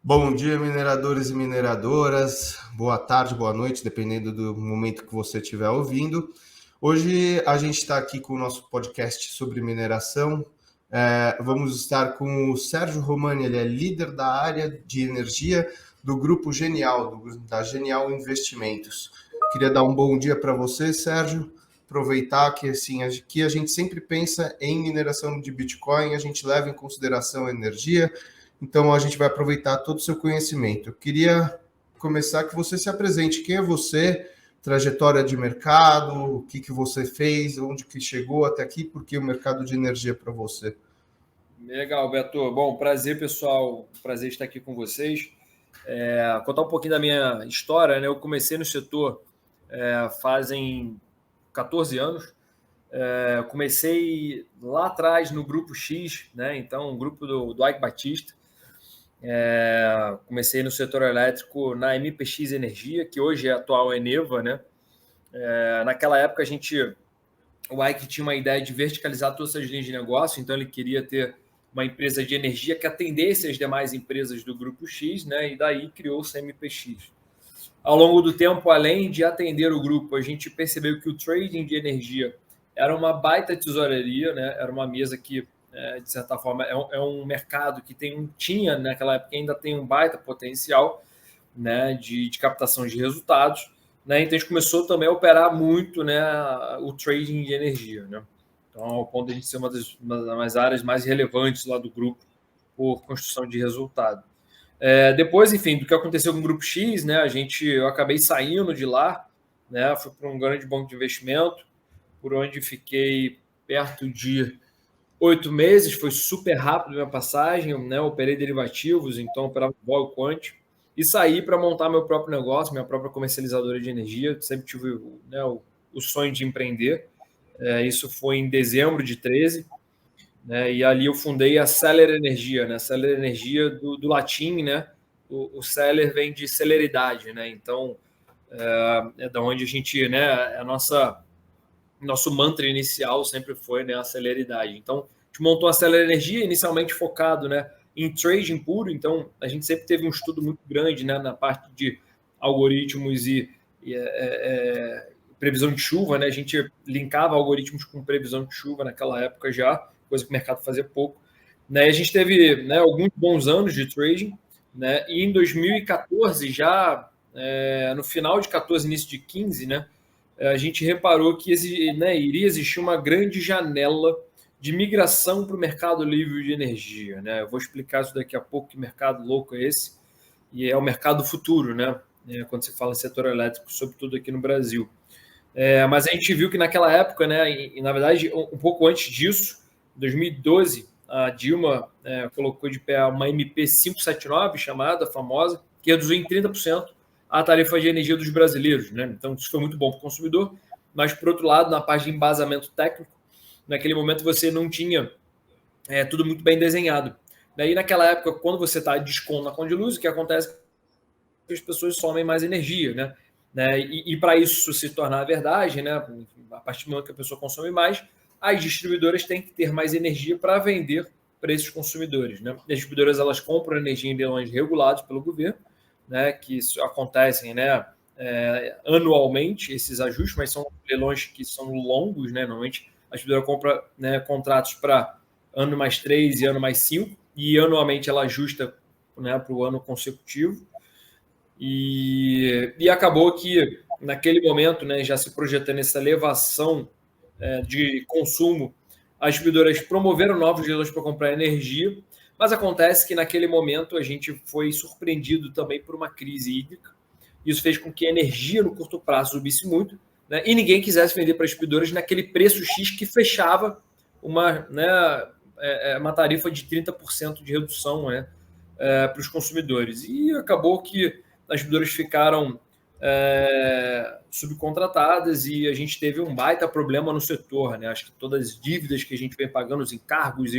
Bom dia, mineradores e mineradoras. Boa tarde, boa noite, dependendo do momento que você estiver ouvindo. Hoje a gente está aqui com o nosso podcast sobre mineração. Vamos estar com o Sérgio Romani, ele é líder da área de energia do Grupo Genial, da Genial Investimentos. Queria dar um bom dia para você, Sérgio. Aproveitar que assim, aqui a gente sempre pensa em mineração de Bitcoin, a gente leva em consideração a energia. Então, a gente vai aproveitar todo o seu conhecimento. Eu queria começar que você se apresente. Quem é você? Trajetória de mercado, o que você fez, onde que chegou até aqui, por que o mercado de energia para você? Legal, Beto. Bom, prazer, pessoal. Prazer estar aqui com vocês. Contar um pouquinho da minha história, né? Eu comecei no setor fazem 14 anos. Comecei lá atrás no Grupo X, né? Então, o grupo do Ike Batista. Comecei no setor elétrico na MPX Energia, que hoje é a atual Eneva, né? Naquela época, o Ike tinha uma ideia de verticalizar todas as linhas de negócio, então ele queria ter uma empresa de energia que atendesse as demais empresas do Grupo X, né? E daí criou-se a MPX. Ao longo do tempo, além de atender o grupo, a gente percebeu que o trading de energia era uma baita tesouraria, né? Era uma mesa que, de certa forma, é um mercado que tinha, naquela época, ainda tem um baita potencial, né, de captação de resultados, né? Então a gente começou também a operar muito, né, o trading de energia, né? Então, ao ponto de a gente ser uma das áreas mais relevantes lá do grupo por construção de resultado. Depois, enfim, do que aconteceu com o Grupo X, né, eu acabei saindo de lá, né, fui para um grande banco de investimento, por onde fiquei perto de 8 meses, foi super rápido a minha passagem, né, eu operei derivativos, então operava vol quant, e saí para montar meu próprio negócio, minha própria comercializadora de energia, sempre tive, né, o sonho de empreender, isso foi em dezembro de 13, né? E ali eu fundei a Celer Energia, né? Celer Energia do latim, né? O Celer vem de celeridade, né? Então é da onde a gente, né? Nosso mantra inicial sempre foi, né, a celeridade. Então a gente montou a Celer Energia inicialmente focado, né, em trading puro. Então a gente sempre teve um estudo muito grande, né, na parte de algoritmos e previsão de chuva, né? A gente linkava algoritmos com previsão de chuva naquela época já, coisa que o mercado fazia pouco. Né? A gente teve, né, alguns bons anos de trading, né? E em 2014, já no final de 14, início de 15, né, a gente reparou que né, iria existir uma grande janela de migração para o mercado livre de energia. Né? Eu vou explicar isso daqui a pouco, que mercado louco é esse, e é o mercado futuro, né? Quando se fala em setor elétrico, sobretudo aqui no Brasil. Mas a gente viu que naquela época, né, e na verdade um pouco antes disso, em 2012, a Dilma colocou de pé uma MP 579, chamada, famosa, que reduziu em 30% a tarifa de energia dos brasileiros. Né? Então isso foi muito bom para o consumidor, mas por outro lado, na parte de embasamento técnico, naquele momento você não tinha tudo muito bem desenhado. Daí naquela época, quando você está de desconto na conta de luz, o que acontece é que as pessoas somem mais energia, né? E para isso se tornar verdade, né, a partir do momento que a pessoa consome mais, as distribuidoras têm que ter mais energia para vender para esses consumidores. Né? As distribuidoras, elas compram energia em leilões regulados pelo governo, né, que acontecem, né, anualmente, esses ajustes, mas são leilões que são longos. Né? Normalmente a distribuidora compra, né, contratos para ano mais 3 e ano mais 5, e anualmente ela ajusta, né, para o ano consecutivo. E acabou que, naquele momento, né, já se projetando essa elevação de consumo, as distribuidoras promoveram novos leilões para comprar energia, mas acontece que, naquele momento, a gente foi surpreendido também por uma crise hídrica. Isso fez com que a energia, no curto prazo, subisse muito, né, e ninguém quisesse vender para as distribuidoras naquele preço X que fechava uma tarifa de 30% de redução, né, para os consumidores. E acabou que as distribuidoras ficaram subcontratadas e a gente teve um baita problema no setor. Né? Acho que todas as dívidas que a gente vem pagando, os encargos,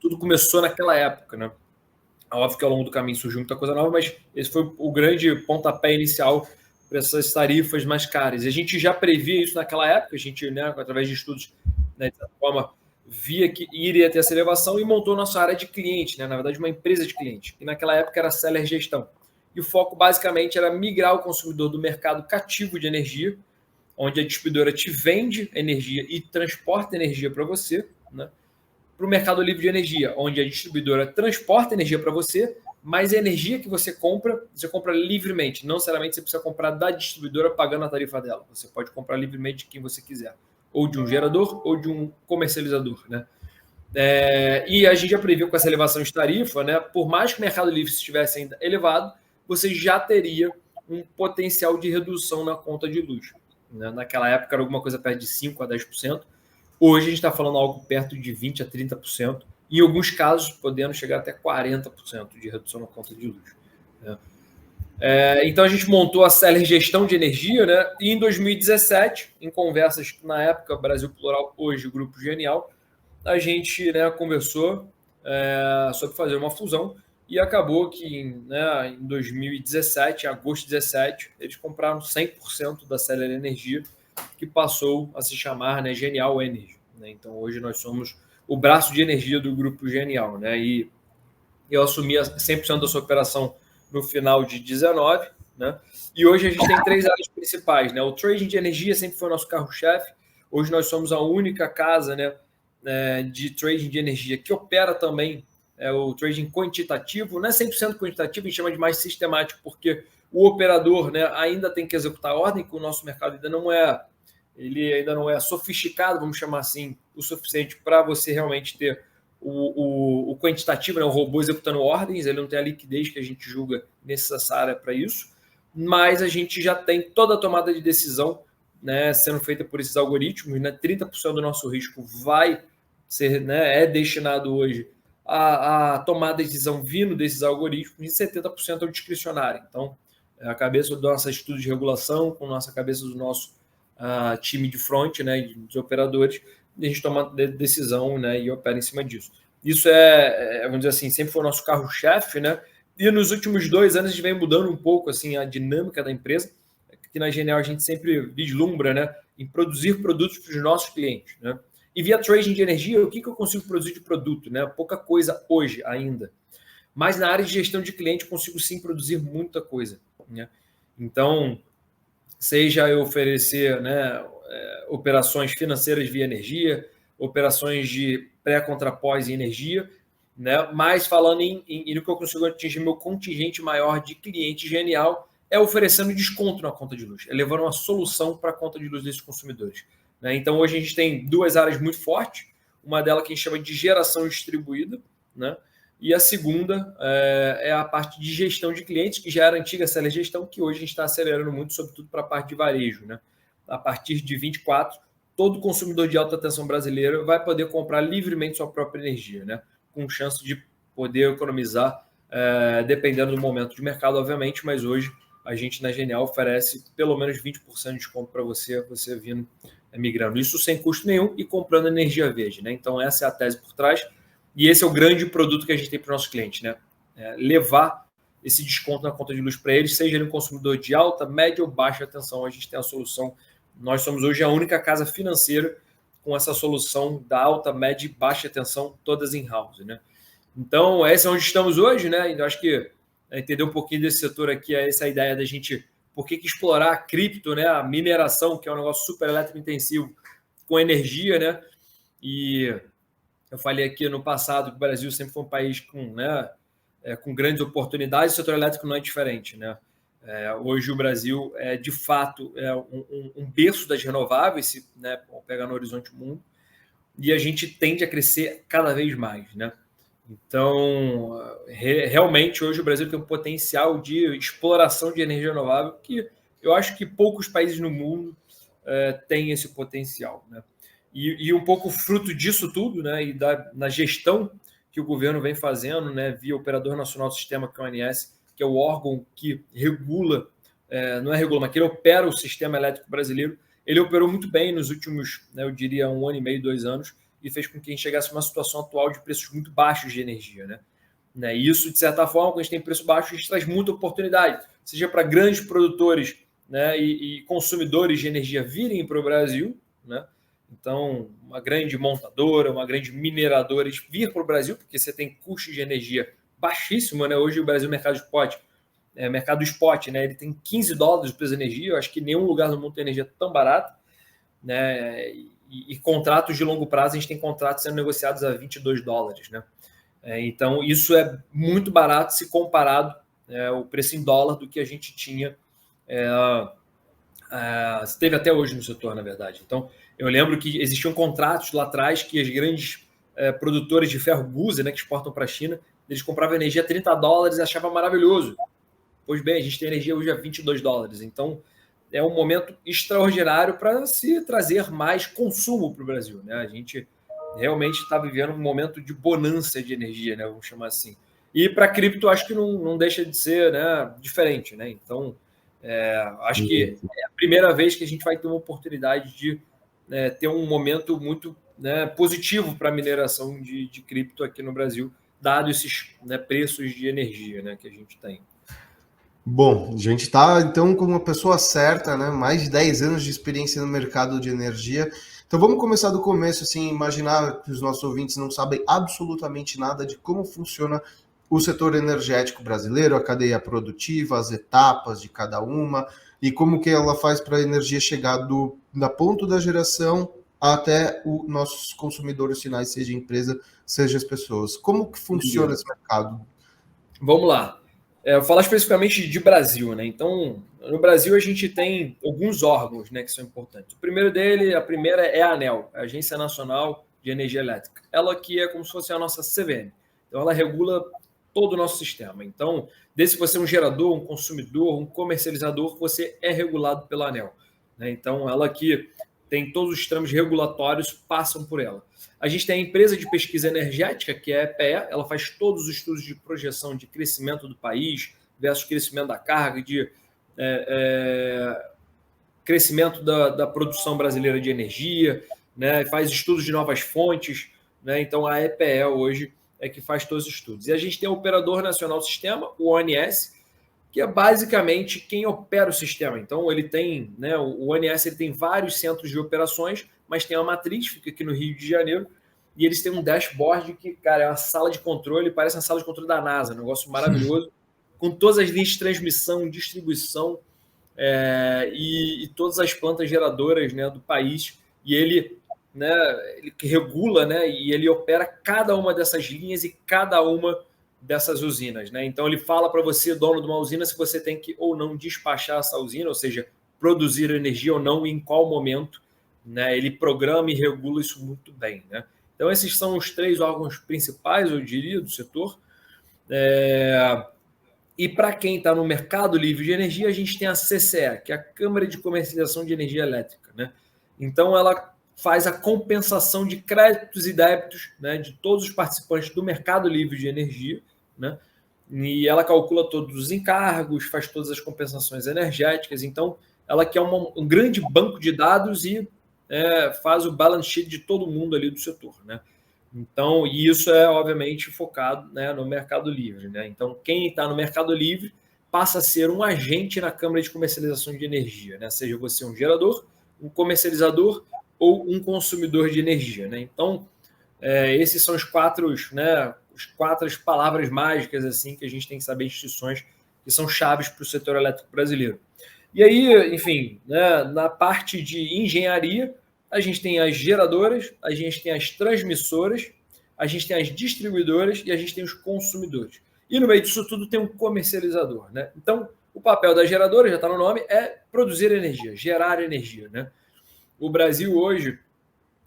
tudo começou naquela época. Né? Óbvio que ao longo do caminho surgiu muita coisa nova, mas esse foi o grande pontapé inicial para essas tarifas mais caras. E a gente já previa isso naquela época, a gente, né, através de estudos, né, de certa forma, via que iria ter essa elevação e montou nossa área de cliente, né? Na verdade, uma empresa de cliente, que naquela época era Seller Gestão. E o foco basicamente era migrar o consumidor do mercado cativo de energia, onde a distribuidora te vende energia e transporta energia para você, né? Para o mercado livre de energia, onde a distribuidora transporta energia para você, mas a energia que você compra livremente. Não necessariamente você precisa comprar da distribuidora pagando a tarifa dela. Você pode comprar livremente de quem você quiser. Ou de um gerador ou de um comercializador, né? E a gente já previu com essa elevação de tarifa, né? Por mais que o mercado livre estivesse ainda elevado, você já teria um potencial de redução na conta de luz, né? Naquela época era alguma coisa perto de 5% a 10%. Hoje a gente está falando algo perto de 20% a 30%, em alguns casos podendo chegar até 40% de redução na conta de luz, né? Então a gente montou a Seller Gestão de Energia, né? E em 2017, em conversas na época, Brasil Plural, hoje o Grupo Genial, a gente, né, conversou sobre fazer uma fusão e acabou que, né, em 2017, em agosto de 2017, eles compraram 100% da Seller Energia, que passou a se chamar, né, Genial Energy, né? Então hoje nós somos o braço de energia do Grupo Genial, né? E eu assumi 100% da sua operação no final de 19, né? E hoje a gente tem 3 áreas principais, né? O trading de energia sempre foi o nosso carro-chefe. Hoje nós somos a única casa, né, de trading de energia que opera também o trading quantitativo. Não é 100% quantitativo, a gente chama de mais sistemático, porque o operador, né, ainda tem que executar a ordem, que o nosso mercado ainda não é sofisticado, vamos chamar assim, o suficiente para você realmente ter o quantitativo, né, o robô executando ordens. Ele não tem a liquidez que a gente julga necessária para isso, mas a gente já tem toda a tomada de decisão, né, sendo feita por esses algoritmos, né? 30% do nosso risco vai ser, né, é destinado hoje à tomada de decisão vindo desses algoritmos, e 70% é o discricionário. Então, a cabeça do nosso estudo de regulação, com a nossa cabeça do nosso time de front, né, de operadores, e a gente toma decisão, né, e opera em cima disso. Isso vamos dizer assim, sempre foi o nosso carro-chefe, né? E nos últimos 2 anos a gente vem mudando um pouco assim a dinâmica da empresa, que na Genial a gente sempre vislumbra, né, em produzir produtos para os nossos clientes, né? E via trading de energia, o que eu consigo produzir de produto, né? Pouca coisa hoje ainda. Mas na área de gestão de cliente eu consigo sim produzir muita coisa, né? Então, seja eu oferecer, né, operações financeiras via energia, operações de pré-contra pós em energia, né? Mas falando no que eu consigo atingir meu contingente maior de cliente Genial, oferecendo desconto na conta de luz, levando uma solução para a conta de luz desses consumidores, né? Então hoje a gente tem 2 áreas muito fortes, uma delas que a gente chama de geração distribuída, né? E a segunda é a parte de gestão de clientes, que já era antiga Seller Gestão, que hoje a gente está acelerando muito, sobretudo para a parte de varejo, né? A partir de 24, todo consumidor de alta tensão brasileiro vai poder comprar livremente sua própria energia, né? Com chance de poder economizar, dependendo do momento de mercado, obviamente, mas hoje a gente na Genial oferece pelo menos 20% de desconto para você vindo migrando. Isso sem custo nenhum e comprando energia verde, né? Então essa é a tese por trás. E esse é o grande produto que a gente tem para os nossos clientes, né? Levar esse desconto na conta de luz para eles, seja ele um consumidor de alta, média ou baixa tensão. A gente tem a solução. Nós somos hoje a única casa financeira com essa solução da alta, média e baixa tensão, todas in-house, né? Então, essa é onde estamos hoje, né? Eu acho que entender um pouquinho desse setor aqui é essa ideia da gente, por que explorar a cripto, né? A mineração, que é um negócio super eletrointensivo, com energia, né? E eu falei aqui no passado que o Brasil sempre foi um país com grandes oportunidades, o setor elétrico não é diferente, né? Hoje o Brasil de fato um berço das renováveis, né? Vamos pegar no horizonte mundo, e a gente tende a crescer cada vez mais, né? Então, realmente hoje o Brasil tem um potencial de exploração de energia renovável que eu acho que poucos países no mundo têm esse potencial, né? E um pouco fruto disso tudo, né, e na gestão que o governo vem fazendo, né, via Operador Nacional do Sistema, que é o ONS, que é o órgão que regula, não é regula, mas que ele opera o sistema elétrico brasileiro. Ele operou muito bem nos últimos, né, eu diria, 1 ano e meio, 2 anos, e fez com que a gente chegasse a uma situação atual de preços muito baixos de energia, né? E isso, de certa forma, quando a gente tem preço baixo, a gente traz muita oportunidade, seja para grandes produtores, né, e consumidores de energia virem para o Brasil, né? Então, uma grande montadora, uma grande mineradora vir para o Brasil, porque você tem custo de energia baixíssimo, né? Hoje o Brasil, mercado spot, né? Ele tem $15 o preço de energia. Eu acho que nenhum lugar no mundo tem energia tão barata, né? E contratos de longo prazo, a gente tem contratos sendo negociados a $22, né? Então, isso é muito barato se comparado o preço em dólar do que a gente tinha, teve até hoje no setor, na verdade. Então, eu lembro que existiam contratos lá atrás que as grandes produtores de ferro Busa, né, que exportam para a China, eles compravam energia a $30 e achavam maravilhoso. Pois bem, a gente tem energia hoje a $22. Então, é um momento extraordinário para se trazer mais consumo para o Brasil, né? A gente realmente está vivendo um momento de bonança de energia, né? Vamos chamar assim. E para cripto, acho que não deixa de ser, né, diferente, né? Então, acho que é a primeira vez que a gente vai ter uma oportunidade de ter um momento muito, né, positivo para a mineração de cripto aqui no Brasil, dado esses, né, preços de energia, né, que a gente tem. Bom, a gente está, então, com uma pessoa certa, né? Mais de 10 anos de experiência no mercado de energia. Então, vamos começar do começo, assim, imaginar que os nossos ouvintes não sabem absolutamente nada de como funciona o setor energético brasileiro, a cadeia produtiva, as etapas de cada uma, e como que ela faz para a energia chegar da ponto da geração até os nossos consumidores finais, seja a empresa, seja as pessoas. Como que funciona esse mercado? Vamos lá. Eu vou falar especificamente de Brasil, né? Então, no Brasil a gente tem alguns órgãos, né, que são importantes. O primeiro a primeira é a ANEEL, a Agência Nacional de Energia Elétrica. Ela que é como se fosse a nossa CVM. Então, ela regula todo o nosso sistema. Então, desde que você é um gerador, um consumidor, um comercializador, você é regulado pela ANEEL, né? Então, ela que tem todos os trâmites regulatórios, passam por ela. A gente tem a empresa de pesquisa energética, que é a EPE, ela faz todos os estudos de projeção de crescimento do país versus crescimento da carga, de crescimento da produção brasileira de energia, né? Faz estudos de novas fontes, né? Então, a EPE hoje é que faz todos os estudos. E a gente tem o Operador Nacional do Sistema, o ONS, que é basicamente quem opera o sistema. Então, ele tem, né, o ONS ele tem vários centros de operações, mas tem uma matriz, fica aqui no Rio de Janeiro, e eles têm um dashboard que, cara, é uma sala de controle, parece uma sala de controle da NASA, um negócio maravilhoso, com todas as linhas de transmissão, distribuição e todas as plantas geradoras, né, do país, e ele, né, ele regula, né, e ele opera cada uma dessas linhas e cada uma dessas usinas, né? Então ele fala para você, dono de uma usina, se você tem que ou não despachar essa usina, ou seja, produzir energia ou não, em qual momento, né? Ele programa e regula isso muito bem, né? Então esses são os 3 órgãos principais, eu diria, do setor. E para quem está no mercado livre de energia, a gente tem a CCE, que é a Câmara de Comercialização de Energia Elétrica, né? Então ela faz a compensação de créditos e débitos, né, de todos os participantes do mercado livre de energia, né? E ela calcula todos os encargos, faz todas as compensações energéticas. Então, ela quer um grande banco de dados e faz o balance sheet de todo mundo ali do setor, né? Então, e isso é obviamente focado, né, no mercado livre, né? Então, quem está no mercado livre passa a ser um agente na Câmara de Comercialização de Energia, né? Seja você um gerador, um comercializador ou um consumidor de energia, né? Então, esses são os 4, né, as 4 palavras mágicas assim que a gente tem que saber, instituições que são chaves para o setor elétrico brasileiro. E aí, enfim, né, na parte de engenharia, a gente tem as geradoras, a gente tem as transmissoras, a gente tem as distribuidoras e a gente tem os consumidores. E no meio disso tudo tem um comercializador, né? Então, o papel da geradora, já está no nome, é produzir energia, gerar energia, né? O Brasil hoje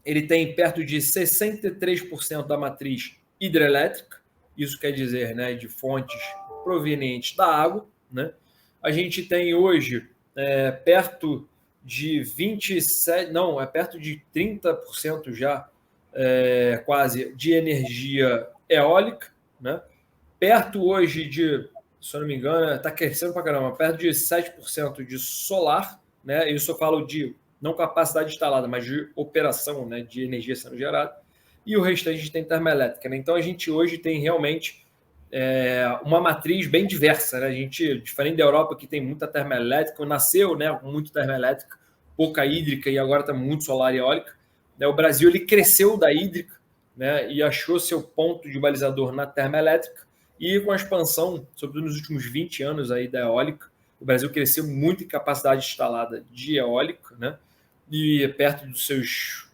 ele tem perto de 63% da matriz hidrelétrica, isso quer dizer, né, de fontes provenientes da água, né? A gente tem hoje perto de 27%, não, perto de 30% já, quase, de energia eólica, né? Perto hoje de, se eu não me engano, está crescendo para caramba, perto de 7% de solar, né? Isso eu falo de não capacidade instalada, mas de operação, né, de energia sendo gerada, e o restante a gente tem termoelétrica, né? Então a gente hoje tem realmente uma matriz bem diversa, né? A gente, diferente da Europa, que tem muita termoelétrica, nasceu, né, com muito termoelétrica, pouca hídrica e agora está muito solar e eólica, né, o Brasil ele cresceu da hídrica, né, e achou seu ponto de balizador na termoelétrica, e com a expansão, sobretudo nos últimos 20 anos aí da eólica, o Brasil cresceu muito em capacidade instalada de eólica, né, e perto dos seus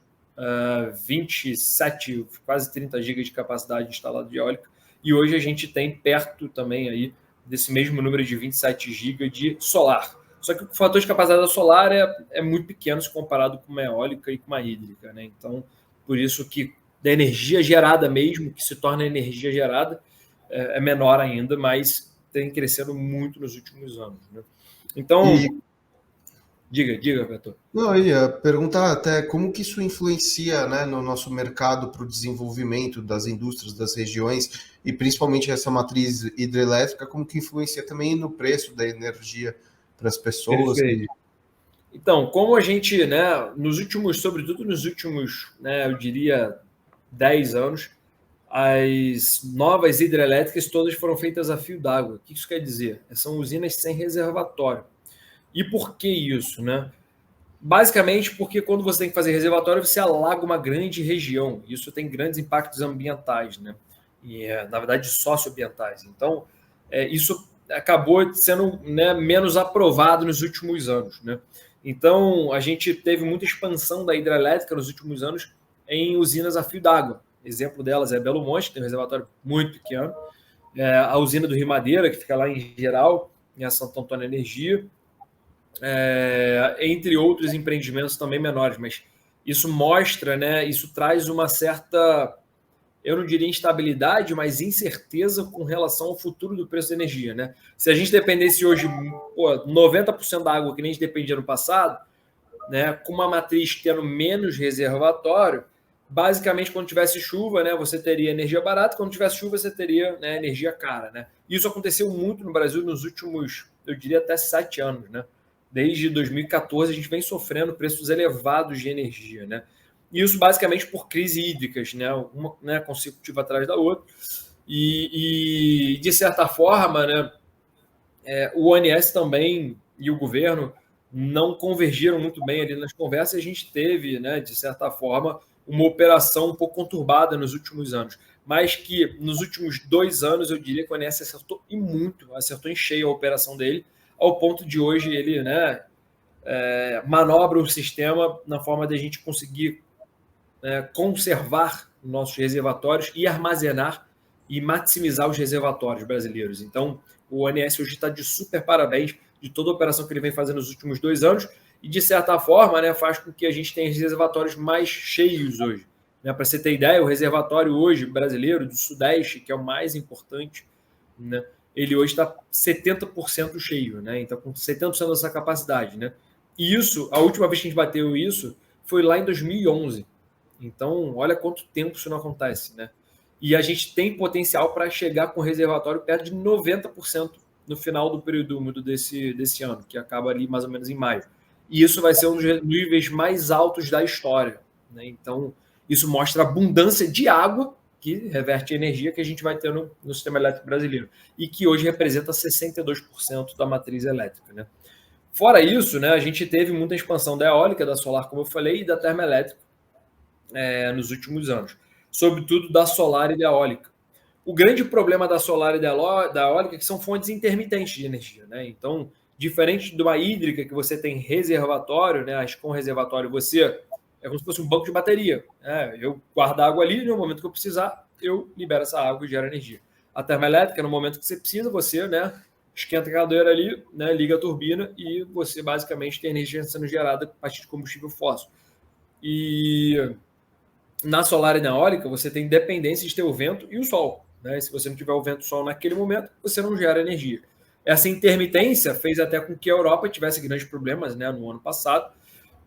27, quase 30 gigas de capacidade instalada de eólica, e hoje a gente tem perto também aí desse mesmo número de 27 GB de solar. Só que o fator de capacidade da solar é muito pequeno se comparado com uma eólica e com uma hídrica, né? Então, por isso que da energia gerada mesmo, que se torna energia gerada, é menor ainda, mas tem crescendo muito nos últimos anos, né? Então, diga, Beto. Não, eu ia perguntar até como que isso influencia, né, no nosso mercado para o desenvolvimento das indústrias das regiões e principalmente essa matriz hidrelétrica, como que influencia também no preço da energia para as pessoas. Perfeito. Então, como a gente, né, sobretudo nos últimos, né, eu diria, 10 anos, as novas hidrelétricas todas foram feitas a fio d'água. O que isso quer dizer? São usinas sem reservatório. E por que isso, né? Basicamente porque quando você tem que fazer reservatório, você alaga uma grande região. Isso tem grandes impactos ambientais, né? E, na verdade, socioambientais. Então, isso acabou sendo, né, menos aprovado nos últimos anos, né? Então, a gente teve muita expansão da hidrelétrica nos últimos anos em usinas a fio d'água. Exemplo delas é Belo Monte, que tem um reservatório muito pequeno. A usina do Rio Madeira, que fica lá em Geral, em Santo Antônio Energia. Entre outros empreendimentos também menores, mas isso mostra, né, isso traz uma certa, eu não diria instabilidade, mas incerteza com relação ao futuro do preço da energia, né? Se a gente dependesse hoje, 90% da água que nem a gente dependia no passado, né, com uma matriz tendo menos reservatório, basicamente quando tivesse chuva, né, você teria energia barata, quando tivesse chuva você teria, né, energia cara, né? Isso aconteceu muito no Brasil nos últimos, eu diria até 7 anos, né? Desde 2014 a gente vem sofrendo preços elevados de energia, né? E isso basicamente por crises hídricas, né? Uma, né, consecutiva atrás da outra. E de certa forma, né, o ONS também e o governo não convergiram muito bem ali nas conversas, e a gente teve, né, de certa forma, uma operação um pouco conturbada nos últimos anos, mas que nos últimos 2 anos eu diria que o ONS acertou e muito, acertou em cheio a operação dele, ao ponto de hoje ele, né, manobra o sistema na forma de a gente conseguir conservar nossos reservatórios e armazenar e maximizar os reservatórios brasileiros. Então, o ONS hoje está de super parabéns de toda a operação que ele vem fazendo nos últimos 2 anos e, de certa forma, né, faz com que a gente tenha os reservatórios mais cheios hoje. Né, para você ter ideia, o reservatório hoje brasileiro do Sudeste, que é o mais importante, né, ele hoje está 70% cheio, né? Então, com 70% dessa capacidade, né? E isso, a última vez que a gente bateu isso foi lá em 2011. Então, olha quanto tempo isso não acontece, né? E a gente tem potencial para chegar com o reservatório perto de 90% no final do período úmido desse ano, que acaba ali mais ou menos em maio. E isso vai ser um dos níveis mais altos da história, né? Então, isso mostra a abundância de água que reverte energia que a gente vai ter no sistema elétrico brasileiro e que hoje representa 62% da matriz elétrica, né? Fora isso, né, a gente teve muita expansão da eólica, da solar, como eu falei, e da termoelétrica nos últimos anos, sobretudo da solar e da eólica. O grande problema da solar e da eólica é que são fontes intermitentes de energia, né? Então, diferente de uma hídrica que você tem reservatório, né, com reservatório você é como se fosse um banco de bateria. Eu guardo a água ali, no momento que eu precisar, eu libero essa água e gero energia. A termoelétrica, no momento que você precisa, você, né, esquenta a caldeira ali, né, liga a turbina e você basicamente tem energia sendo gerada a partir de combustível fóssil. E na solar e na eólica, você tem dependência de ter o vento e o sol, né? Se você não tiver o vento e o sol naquele momento, você não gera energia. Essa intermitência fez até com que a Europa tivesse grandes problemas, né, no ano passado,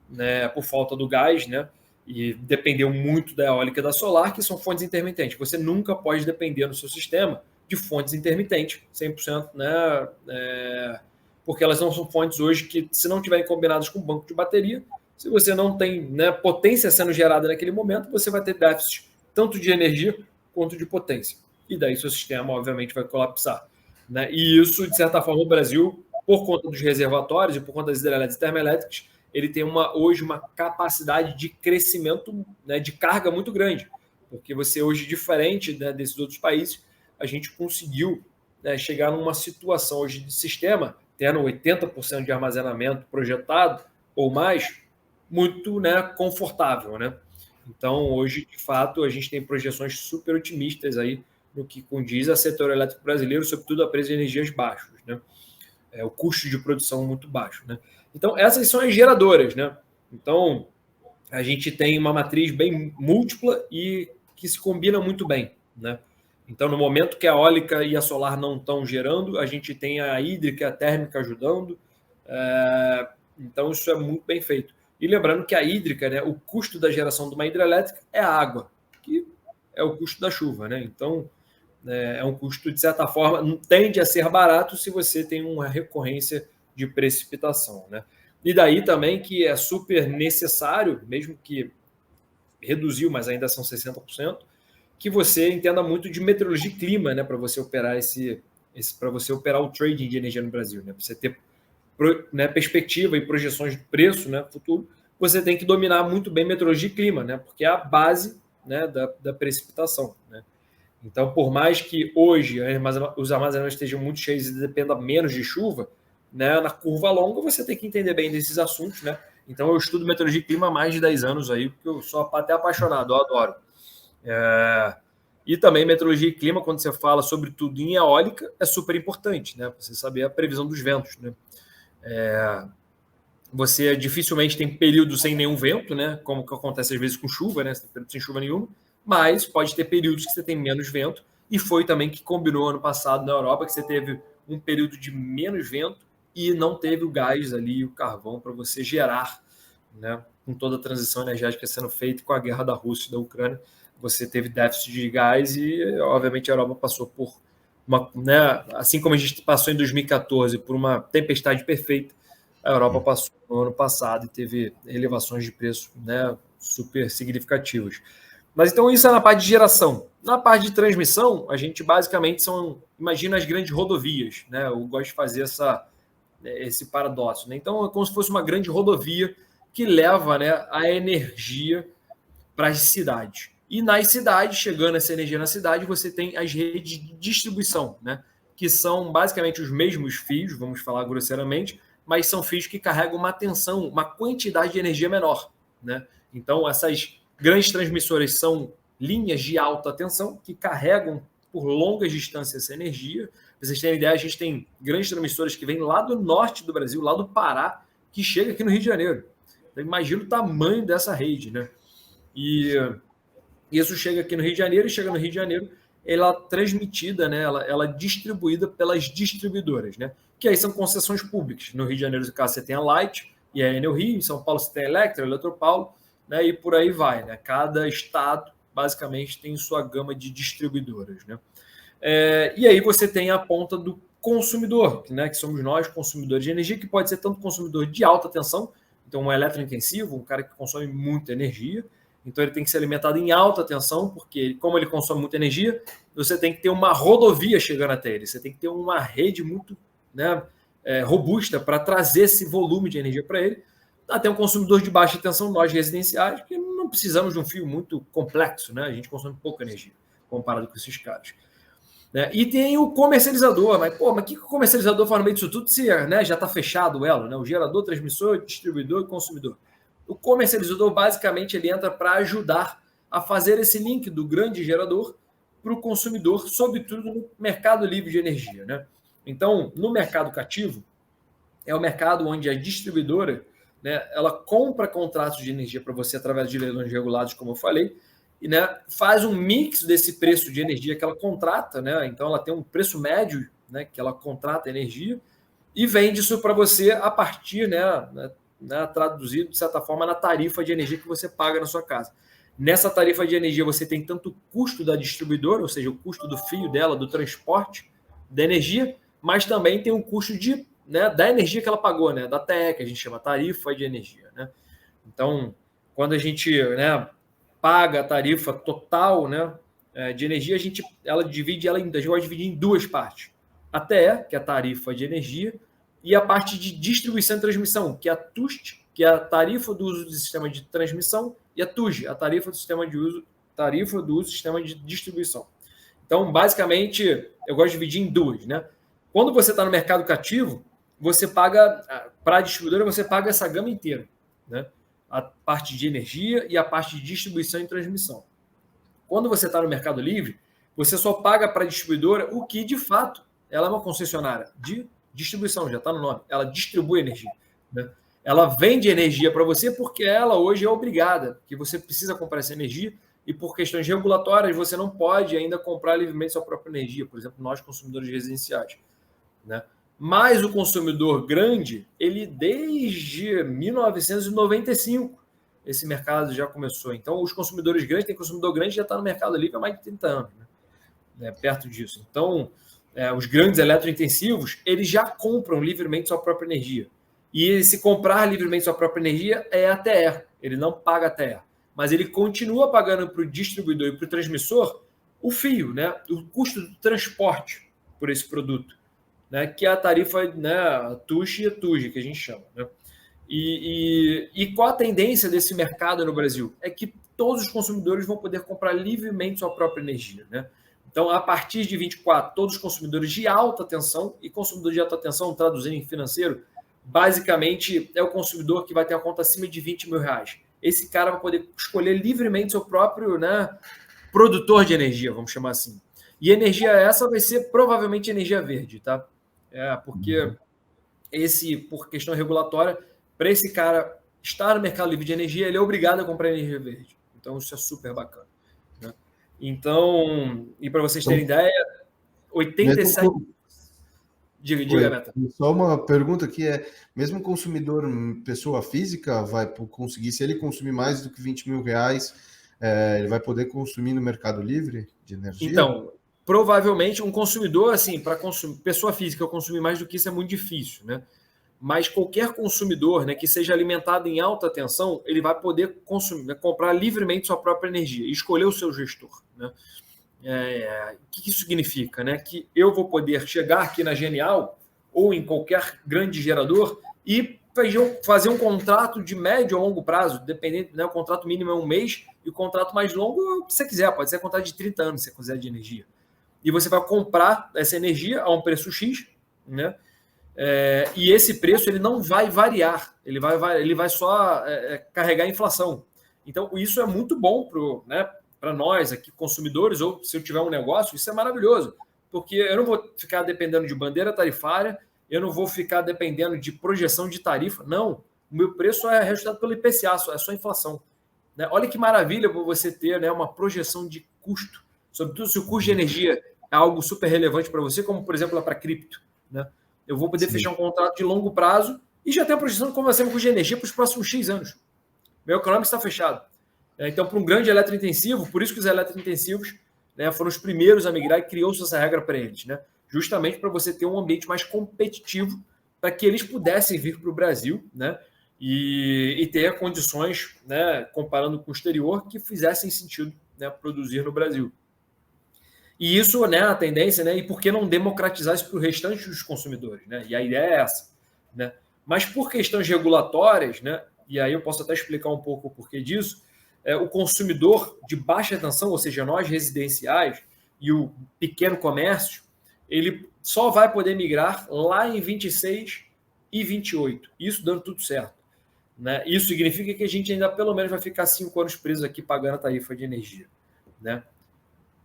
né, por falta do gás, né, e dependeu muito da eólica e da solar, que são fontes intermitentes. Você nunca pode depender no seu sistema de fontes intermitentes, 100%, né, porque elas não são fontes hoje que, se não estiverem combinadas com banco de bateria, se você não tem, né, potência sendo gerada naquele momento, você vai ter déficit tanto de energia quanto de potência. E daí seu sistema, obviamente, vai colapsar, né? E isso, de certa forma, o Brasil, por conta dos reservatórios e por conta das hidrelétricas e termoelétricas, ele tem hoje uma capacidade de crescimento, né, de carga muito grande, porque você hoje, diferente, né, desses outros países, a gente conseguiu, né, chegar numa situação hoje de sistema, tendo 80% de armazenamento projetado ou mais, muito, né, confortável, né? Então, hoje, de fato, a gente tem projeções super otimistas aí no que condiz ao setor elétrico brasileiro, sobretudo a preço de energias baixos, né? O custo de produção muito baixo, né? Então, essas são as geradoras, né? Então, a gente tem uma matriz bem múltipla e que se combina muito bem, né? Então, no momento que a eólica e a solar não estão gerando, a gente tem a hídrica e a térmica ajudando. Então, isso é muito bem feito. E lembrando que a hídrica, né, o custo da geração de uma hidrelétrica é a água, que é o custo da chuva, né? Então, é um custo, de certa forma, tende a ser barato se você tem uma recorrência de precipitação, né? E daí também que é super necessário, mesmo que reduziu, mas ainda são 60%, que você entenda muito de meteorologia e clima, né, para você operar para você operar o trading de energia no Brasil, né? Para você ter, né, perspectiva e projeções de preço, né, futuro, você tem que dominar muito bem meteorologia e clima, né, porque é a base, né, da precipitação, né? Então, por mais que hoje os armazenamentos estejam muito cheios e dependa menos de chuva, né, na curva longa você tem que entender bem desses assuntos, né? Então, eu estudo meteorologia e clima há mais de 10 anos aí, porque eu sou até apaixonado, eu adoro. E também meteorologia e clima, quando você fala sobre tudo em eólica, é super importante, né? Você saber a previsão dos ventos, né? Você dificilmente tem período sem nenhum vento, né? Como que acontece às vezes com chuva, né? Você tem período sem chuva nenhuma, mas pode ter períodos que você tem menos vento, e foi também que combinou ano passado na Europa, que você teve um período de menos vento e não teve o gás ali, o carvão, para você gerar, né? Com toda a transição energética sendo feita com a guerra da Rússia e da Ucrânia, você teve déficit de gás e, obviamente, a Europa passou por uma, né? Assim como a gente passou em 2014 por uma tempestade perfeita, a Europa passou no ano passado e teve elevações de preço, né, super significativas. Mas então isso é na parte de geração. Na parte de transmissão, a gente basicamente imagina as grandes rodovias, né? Eu gosto de fazer esse paradoxo, né? Então é como se fosse uma grande rodovia que leva, né, a energia para as cidades. E nas cidades, chegando essa energia na cidade, você tem as redes de distribuição, né? Que são basicamente os mesmos fios, vamos falar grosseiramente, mas são fios que carregam uma tensão, uma quantidade de energia menor, né? Então, essas grandes transmissoras são linhas de alta tensão que carregam por longas distâncias essa energia. Pra vocês terem ideia, a gente tem grandes transmissoras que vêm lá do norte do Brasil, lá do Pará, que chega aqui no Rio de Janeiro. Então, imagina o tamanho dessa rede, né? E isso chega aqui no Rio de Janeiro, e chega no Rio de Janeiro, ela transmitida, né? Ela é distribuída pelas distribuidoras, né? Que aí são concessões públicas. No Rio de Janeiro, no caso, você tem a Light e a Enel Rio, em São Paulo você tem a Electra, a Eletropaulo, né? E por aí vai, né? Cada estado, basicamente, tem sua gama de distribuidoras, né? E aí você tem a ponta do consumidor, né? Que somos nós, consumidores de energia, que pode ser tanto consumidor de alta tensão, então um eletrointensivo, um cara que consome muita energia, então ele tem que ser alimentado em alta tensão, porque como ele consome muita energia, você tem que ter uma rodovia chegando até ele, você tem que ter uma rede muito, né, robusta para trazer esse volume de energia para ele. Até um consumidor de baixa tensão, nós residenciais, que não precisamos de um fio muito complexo, né? A gente consome pouca energia comparado com esses caras. Né? E tem o comercializador, mas o que o comercializador faz no meio disso tudo se, né, já está fechado o elo, né? O gerador, transmissor, distribuidor e consumidor. O comercializador, basicamente, ele entra para ajudar a fazer esse link do grande gerador para o consumidor, sobretudo no mercado livre de energia, né? Então, no mercado cativo, é o mercado onde a distribuidora, né, ela compra contratos de energia para você através de leilões regulados, como eu falei, e, né, faz um mix desse preço de energia que ela contrata, né? Então ela tem um preço médio, né, que ela contrata energia e vende isso para você a partir, né, traduzido de certa forma na tarifa de energia que você paga na sua casa. Nessa tarifa de energia você tem tanto o custo da distribuidora, ou seja, o custo do fio dela, do transporte da energia, mas também tem o custo da energia que ela pagou, né, da TE, que a gente chama tarifa de energia, né? Então, quando a gente, né, paga a tarifa total, né, de energia, a gente vai dividir em duas partes. A TE, que é a tarifa de energia, e a parte de distribuição e transmissão, que é a TUST que é a tarifa do uso do sistema de transmissão, e a TUG, a tarifa do uso do sistema de distribuição. Então, basicamente, eu gosto de dividir em duas, né? Quando você está no mercado cativo, você paga, para a distribuidora, você paga essa gama inteira, né? A parte de energia e a parte de distribuição e transmissão. Quando você está no Mercado Livre, você só paga para a distribuidora o que, de fato, ela é uma concessionária de distribuição, já está no nome. Ela distribui energia, né? Ela vende energia para você porque ela hoje é obrigada, que você precisa comprar essa energia e por questões regulatórias você não pode ainda comprar livremente sua própria energia, por exemplo, nós consumidores residenciais, né? Mas o consumidor grande, ele desde 1995, esse mercado já começou. Então, os consumidores grandes, tem consumidor grande que já está no Mercado Livre há mais de 30 anos, né? Perto disso. Então, os grandes eletrointensivos, eles já compram livremente sua própria energia. E se comprar livremente sua própria energia é a TR, ele não paga a TR. Mas ele continua pagando para o distribuidor e para o transmissor o fio, né? O custo do transporte por esse produto, né? Que é a tarifa, né? A TUG e a TUG, que a gente chama, né? E qual a tendência desse mercado no Brasil? É que todos os consumidores vão poder comprar livremente sua própria energia, né? Então, a partir de 24, todos os consumidores de alta tensão, e consumidor de alta tensão, traduzindo em financeiro, basicamente é o consumidor que vai ter a conta acima de 20 mil reais. Esse cara vai poder escolher livremente seu próprio, né, produtor de energia, vamos chamar assim. E energia essa vai ser provavelmente energia verde, tá? Porque por questão regulatória, para esse cara estar no mercado livre de energia, ele é obrigado a comprar energia verde. Então, isso é super bacana, né? Então, e para vocês terem ideia, 87... Diga, Meta. Só uma pergunta que mesmo consumidor, pessoa física, vai conseguir, se ele consumir mais do que 20 mil reais, ele vai poder consumir no Mercado Livre de energia? Então, provavelmente um consumidor, assim, para pessoa física consumir mais do que isso é muito difícil, né? Mas qualquer consumidor, né, que seja alimentado em alta tensão, ele vai poder consumir, né, comprar livremente sua própria energia e escolher o seu gestor, né? O que isso significa? Né? Que eu vou poder chegar aqui na Genial ou em qualquer grande gerador e fazer um contrato de médio a longo prazo, dependendo, né? O contrato mínimo é 1 mês e o contrato mais longo é o que você quiser, pode ser contrato de 30 anos, se você quiser, de energia. E você vai comprar essa energia a um preço X, né? E esse preço ele não vai variar, ele vai só carregar a inflação. Então, isso é muito bom para nós aqui, consumidores, ou se eu tiver um negócio, isso é maravilhoso, porque eu não vou ficar dependendo de bandeira tarifária, eu não vou ficar dependendo de projeção de tarifa, não. O meu preço é registrado pelo IPCA, é só inflação, né? Olha que maravilha você ter, né, uma projeção de custo, sobretudo se o custo de energia é algo super relevante para você, como, por exemplo, lá para cripto, né? Eu vou poder fechar um contrato de longo prazo e já ter a projeção de como vai ser o custo de energia para os próximos X anos. Meu econômico está fechado. Então, para um grande eletrointensivo, por isso que os eletrointensivos, né, foram os primeiros a migrar e criou-se essa regra para eles, né? Justamente para você ter um ambiente mais competitivo para que eles pudessem vir para o Brasil, né? E ter condições, né, comparando com o exterior, que fizessem sentido, né, produzir no Brasil. E isso, né, a tendência, né, e por que não democratizar isso para o restante dos consumidores, né? E a ideia é essa, né? Mas por questões regulatórias, né, e aí eu posso até explicar um pouco o porquê disso, o consumidor de baixa tensão, ou seja, nós residenciais e o pequeno comércio, ele só vai poder migrar lá em 26 e 28, isso dando tudo certo, né? Isso significa que a gente ainda pelo menos vai ficar 5 anos preso aqui pagando a tarifa de energia, né?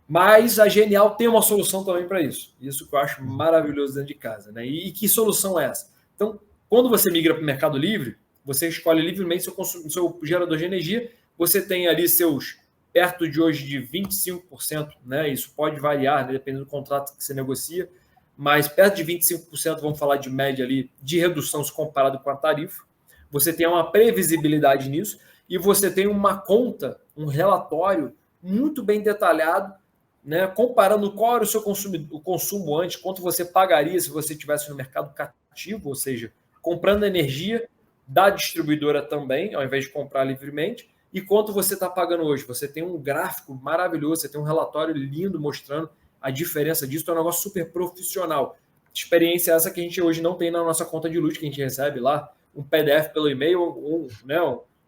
Mas a Genial tem uma solução também para isso. Isso que eu acho maravilhoso dentro de casa, né? E que solução é essa? Então, quando você migra para o Mercado Livre, você escolhe livremente seu gerador de energia, você tem ali seus perto de hoje de 25%, né? Isso pode variar, né, dependendo do contrato que você negocia, mas perto de 25%, vamos falar de média ali, de redução se comparado com a tarifa. Você tem uma previsibilidade nisso e você tem uma conta, um relatório muito bem detalhado, né, comparando qual era o consumo antes, quanto você pagaria se você estivesse no mercado cativo, ou seja, comprando energia da distribuidora também, ao invés de comprar livremente, e quanto você está pagando hoje. Você tem um gráfico maravilhoso, você tem um relatório lindo mostrando a diferença disso, é um negócio super profissional. Experiência essa que a gente hoje não tem na nossa conta de luz, que a gente recebe lá um PDF pelo e-mail,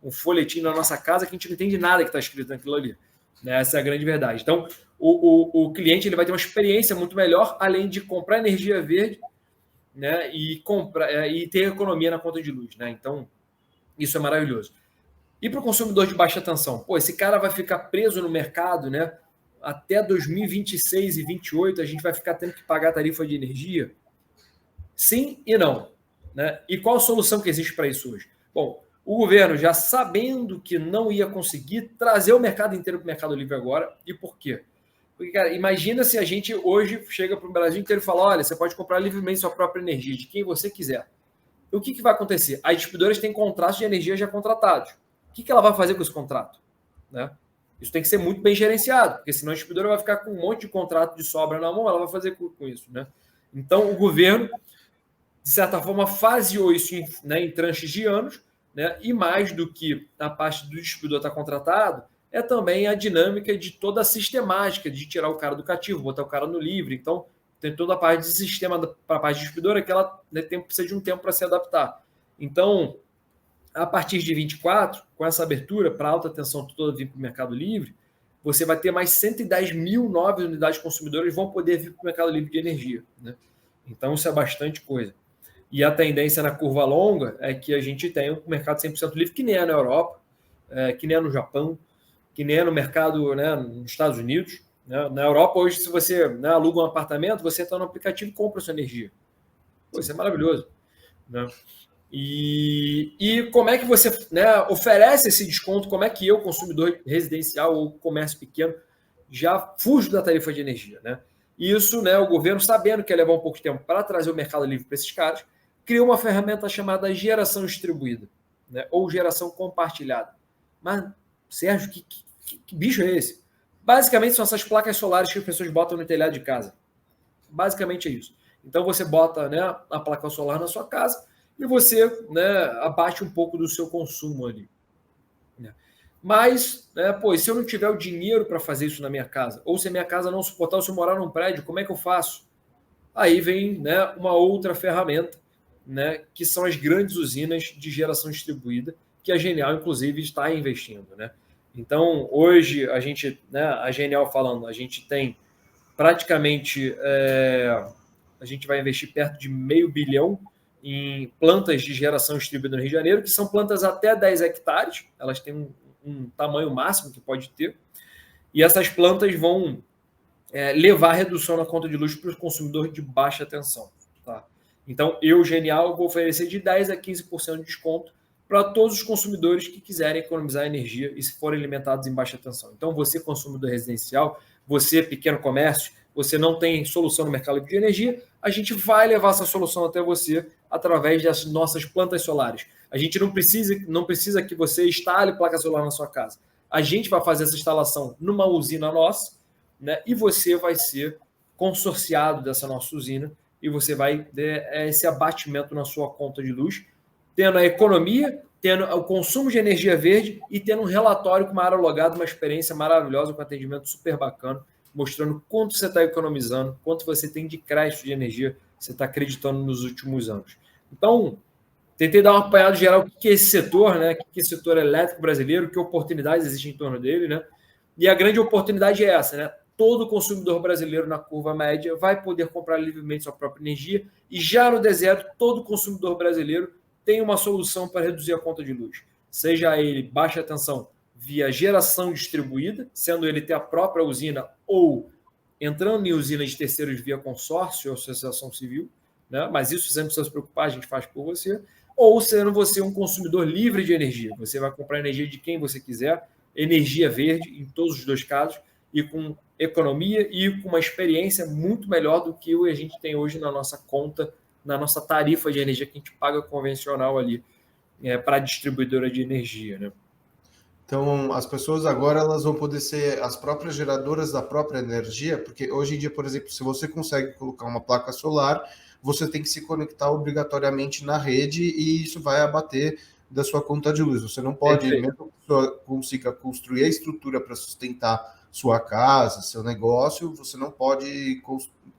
um folhetim na nossa casa que a gente não entende nada que está escrito naquilo ali. Né? Essa é a grande verdade. Então, o cliente ele vai ter uma experiência muito melhor, além de comprar energia verde, né? E ter economia na conta de luz. Né? Então, isso é maravilhoso. E para o consumidor de baixa tensão? Pô, esse cara vai ficar preso no mercado, né? Até 2026 e 2028 a gente vai ficar tendo que pagar tarifa de energia? Sim e não. Né? E qual a solução que existe para isso hoje? Bom, o governo, já sabendo que não ia conseguir trazer o mercado inteiro para o Mercado Livre agora. E por quê? Porque, cara, imagina se a gente hoje chega para o Brasil inteiro e fala: olha, você pode comprar livremente sua própria energia, de quem você quiser. O que vai acontecer? As distribuidoras têm contratos de energia já contratados. O que ela vai fazer com esse contrato? Né? Isso tem que ser muito bem gerenciado, porque senão a distribuidora vai ficar com um monte de contrato de sobra na mão, ela vai fazer com isso. Né? Então, o governo, de certa forma, faseou isso em tranches de anos, né? E mais do que a parte do distribuidor estar contratado, é também a dinâmica de toda a sistemática de tirar o cara do cativo, botar o cara no livre. Então, tem toda a parte de sistema para a parte distribuidora que ela, né, precisa de um tempo para se adaptar. Então, a partir de 24, com essa abertura para alta tensão toda vir para o Mercado Livre, você vai ter mais 110 mil novas unidades consumidoras que vão poder vir para o Mercado Livre de energia. Né? Então, isso é bastante coisa. E a tendência na curva longa é que a gente tenha um mercado 100% livre, que nem é na Europa, que nem é no Japão, que nem é no mercado, né, nos Estados Unidos. Né? Na Europa, hoje, se você, né, aluga um apartamento, você está no aplicativo e compra a sua energia. Pô, isso é maravilhoso. Né? E como é que você, né, oferece esse desconto? Como é que eu, consumidor residencial ou comércio pequeno, já fujo da tarifa de energia? Né? Isso, né, o governo, sabendo que ia levar um pouco de tempo para trazer o Mercado Livre para esses caras, criou uma ferramenta chamada geração distribuída, né, ou geração compartilhada. Mas, Sérgio, que bicho é esse? Basicamente, são essas placas solares que as pessoas botam no telhado de casa. Basicamente é isso. Então, você bota, né, a placa solar na sua casa e você, né, abaixa um pouco do seu consumo ali. Né? Mas, né, pô, se eu não tiver o dinheiro para fazer isso na minha casa, ou se a minha casa não suportar, ou se eu morar num prédio, como é que eu faço? Aí vem, né, uma outra ferramenta, né, que são as grandes usinas de geração distribuída, que a Genial, inclusive, está investindo. Né? Então, hoje, a gente, né, a Genial falando, a gente tem praticamente, a gente vai investir perto de $500 milhão em plantas de geração distribuída no Rio de Janeiro, que são plantas até 10 hectares, elas têm um tamanho máximo que pode ter, e essas plantas vão levar a redução na conta de luz para o consumidor de baixa tensão. Tá? Então, eu, Genial, vou oferecer de 10% a 15% de desconto para todos os consumidores que quiserem economizar energia e se forem alimentados em baixa tensão. Então, você, consumidor residencial, você, pequeno comércio, você não tem solução no mercado de energia, a gente vai levar essa solução até você através das nossas plantas solares. A gente não precisa que você instale placa solar na sua casa. A gente vai fazer essa instalação numa usina nossa, né? E você vai ser consorciado dessa nossa usina e você vai ter esse abatimento na sua conta de luz, tendo a economia, tendo o consumo de energia verde e tendo um relatório com uma área logada, uma experiência maravilhosa, com atendimento super bacana, mostrando quanto você está economizando, quanto você tem de crédito de energia você está acreditando nos últimos anos. Então, tentei dar uma apanhada geral o que é esse setor, né? O que é esse setor elétrico brasileiro, que oportunidades existem em torno dele, né? E a grande oportunidade é essa, né? Todo consumidor brasileiro na curva média vai poder comprar livremente sua própria energia e já no deserto, todo consumidor brasileiro tem uma solução para reduzir a conta de luz. Seja ele baixa tensão via geração distribuída, sendo ele ter a própria usina ou entrando em usinas de terceiros via consórcio ou associação civil, né? Mas isso você não precisa se preocupar, a gente faz por você. Ou sendo você um consumidor livre de energia. Você vai comprar energia de quem você quiser, energia verde em todos os dois casos, e com economia e com uma experiência muito melhor do que a gente tem hoje na nossa conta, na nossa tarifa de energia que a gente paga convencional ali para a distribuidora de energia. Né? Então, as pessoas agora elas vão poder ser as próprias geradoras da própria energia, porque hoje em dia, por exemplo, se você consegue colocar uma placa solar, você tem que se conectar obrigatoriamente na rede e isso vai abater da sua conta de luz. Você não pode, mesmo que a pessoa consiga construir a estrutura para sustentar sua casa, seu negócio, você não pode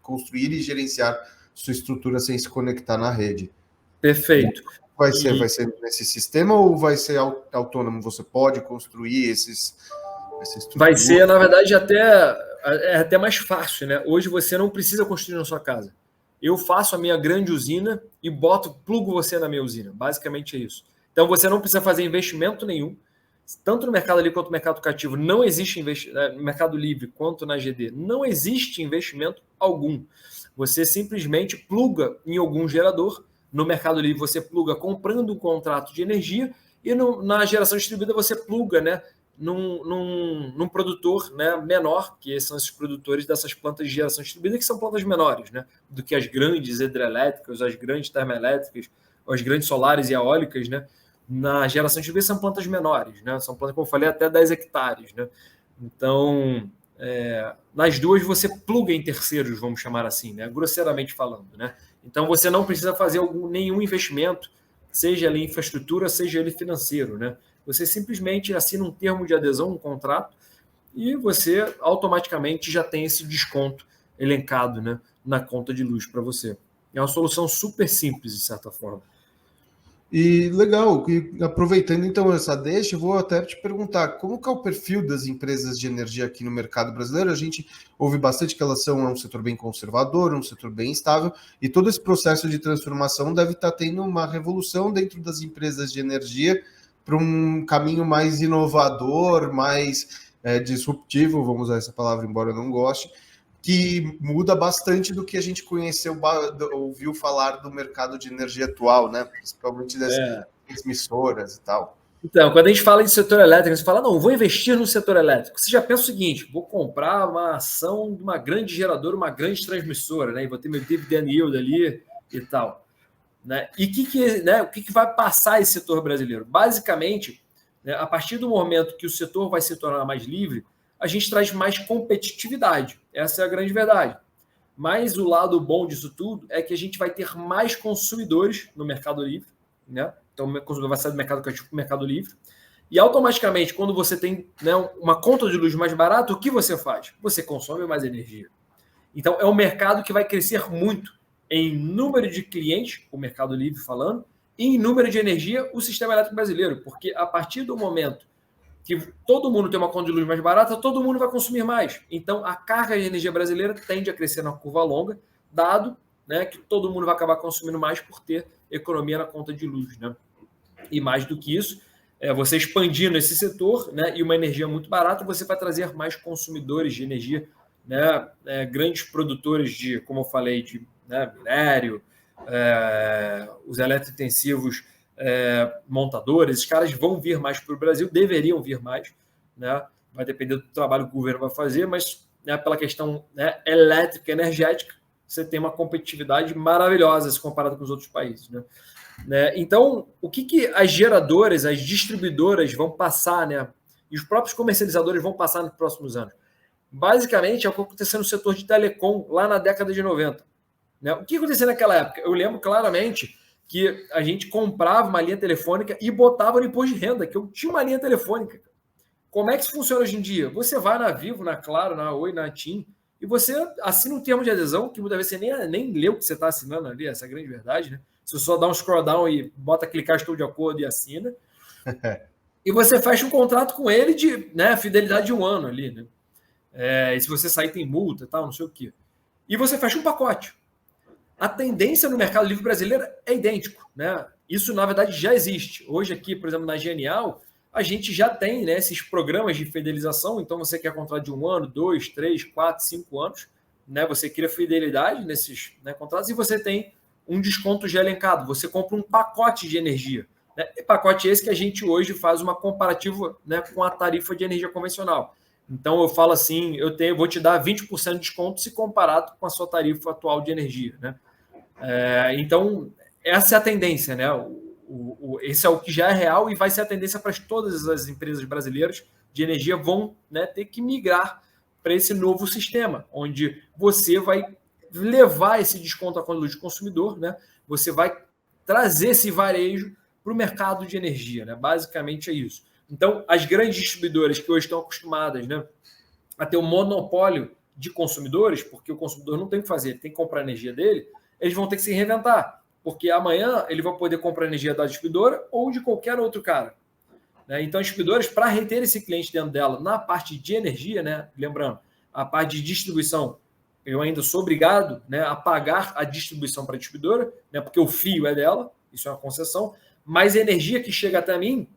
construir e gerenciar sua estrutura sem se conectar na rede. Perfeito. vai ser? Vai ser nesse sistema ou vai ser autônomo? Você pode construir essa estrutura? Vai ser, na verdade, até mais fácil, né? Hoje você não precisa construir na sua casa. Eu faço a minha grande usina e plugo você na minha usina. Basicamente é isso. Então você não precisa fazer investimento nenhum. Tanto no Mercado Livre quanto no mercado cativo, não existe no Mercado Livre quanto na GD, não existe investimento algum. Você simplesmente pluga em algum gerador. No Mercado Livre você pluga comprando um contrato de energia e na geração distribuída você pluga, né, num produtor, né, menor, que são esses produtores dessas plantas de geração distribuída, que são plantas menores, né, do que as grandes hidrelétricas, as grandes termoelétricas, as grandes solares e eólicas, né. Na geração distribuída são plantas menores, né, são plantas, como eu falei, até 10 hectares. Né. Então, nas duas você pluga em terceiros, vamos chamar assim, né, grosseiramente falando. Né. Então, você não precisa fazer nenhum investimento, seja ele em infraestrutura, seja ele financeiro. Né. Você simplesmente assina um termo de adesão, um contrato, e você automaticamente já tem esse desconto elencado, né, na conta de luz para você. É uma solução super simples, de certa forma. E legal, e aproveitando então essa deixa, eu vou até te perguntar, como que é o perfil das empresas de energia aqui no mercado brasileiro? A gente ouve bastante que elas são um setor bem conservador, um setor bem estável, e todo esse processo de transformação deve estar tendo uma revolução dentro das empresas de energia para um caminho mais inovador, mais disruptivo, vamos usar essa palavra, embora eu não goste, que muda bastante do que a gente conheceu, ouviu falar do mercado de energia atual, né? Principalmente das transmissoras e tal. Então, quando a gente fala de setor elétrico, você fala, não, vou investir no setor elétrico. Você já pensa o seguinte, vou comprar uma ação de uma grande geradora, uma grande transmissora, né? E vou ter meu dividend yield ali e tal. Né? E o que vai passar esse setor brasileiro? Basicamente, né, a partir do momento que o setor vai se tornar mais livre, a gente traz mais competitividade. Essa é a grande verdade. Mas o lado bom disso tudo é que a gente vai ter mais consumidores no Mercado Livre, né? Então, o consumidor vai sair do mercado cativo para o Mercado Livre. E automaticamente, quando você tem, né, uma conta de luz mais barata, o que você faz? Você consome mais energia. Então, é um mercado que vai crescer muito em número de clientes, o Mercado Livre falando, e em número de energia, o sistema elétrico brasileiro. Porque a partir do momento que todo mundo tem uma conta de luz mais barata, todo mundo vai consumir mais. Então, a carga de energia brasileira tende a crescer na curva longa, dado, né, que todo mundo vai acabar consumindo mais por ter economia na conta de luz. Né? E mais do que isso, você expandindo esse setor, né, e uma energia muito barata, você vai trazer mais consumidores de energia, né, grandes produtores de, como eu falei, de, né, minério, os eletrointensivos, montadores, os caras vão vir mais para o Brasil, deveriam vir mais, né? Vai depender do trabalho que o governo vai fazer, mas, né, pela questão, né, elétrica, energética, você tem uma competitividade maravilhosa se comparado com os outros países. Né? Então, o que as geradoras, as distribuidoras vão passar, né, e os próprios comercializadores vão passar nos próximos anos? Basicamente, é o que aconteceu no setor de telecom lá na década de 90. Né? O que aconteceu naquela época? Eu lembro claramente que a gente comprava uma linha telefônica e botava no imposto de renda, que eu tinha uma linha telefônica. Como é que isso funciona hoje em dia? Você vai na Vivo, na Claro, na Oi, na TIM, e você assina um termo de adesão, que muitas vezes você nem lê o que você está assinando ali, essa é a grande verdade, né? Você só dá um scroll down e bota clicar, estou de acordo e assina. E você fecha um contrato com ele de, né, fidelidade de 1 ano ali, né? E se você sair tem multa e tal, não sei o quê. E você fecha um pacote. A tendência no mercado livre brasileiro é idêntico, né? Isso, na verdade, já existe. Hoje aqui, por exemplo, na Genial, a gente já tem, né, esses programas de fidelização. Então, você quer contrato de 1 ano, 2, 3, 4, 5 anos, né? Você cria fidelidade nesses, né, contratos e você tem um desconto já elencado. Você compra um pacote de energia. Né? E pacote esse que a gente hoje faz uma comparativa, né, com a tarifa de energia convencional. Então, eu falo assim, vou te dar 20% de desconto se comparado com a sua tarifa atual de energia. Né? Então, essa é a tendência. Né? Esse é o que já é real e vai ser a tendência para todas as empresas brasileiras de energia vão, né, ter que migrar para esse novo sistema, onde você vai levar esse desconto à conta do consumidor, né? Você vai trazer esse varejo para o mercado de energia. Né? Basicamente é isso. Então, as grandes distribuidoras que hoje estão acostumadas, né, a ter um monopólio de consumidores, porque o consumidor não tem o que fazer, ele tem que comprar a energia dele, eles vão ter que se reinventar. porque amanhã ele vai poder comprar energia da distribuidora ou de qualquer outro cara. Né? Então, as distribuidoras, para reter esse cliente dentro dela, na parte de energia, né? Lembrando, a parte de distribuição, eu ainda sou obrigado, né, a pagar a distribuição para a distribuidora, né, porque o fio é dela, isso é uma concessão, mas a energia que chega até mim,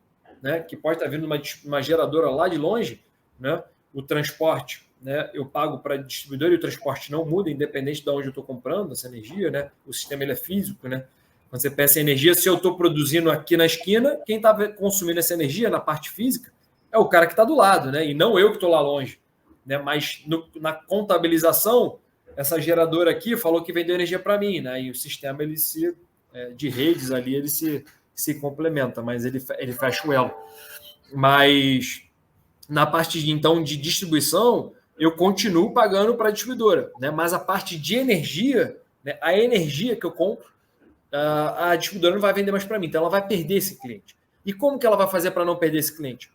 né, que pode estar vindo uma geradora lá de longe, né, o transporte, né, eu pago para a distribuidora e o transporte não muda, independente de onde eu estou comprando essa energia, né, o sistema ele é físico, né. Quando você pensa em energia, se eu estou produzindo aqui na esquina, quem está consumindo essa energia na parte física é o cara que está do lado, né, e não eu que estou lá longe. Né, mas na contabilização, essa geradora aqui falou que vendeu energia para mim, né, e o sistema ele de redes ali ele se complementa, mas ele fecha o elo. Mas na parte então de distribuição, eu continuo pagando para a distribuidora, né, mas a parte de energia, né, a energia que eu compro, a distribuidora não vai vender mais para mim, então ela vai perder esse cliente. E como que ela vai fazer para não perder esse cliente?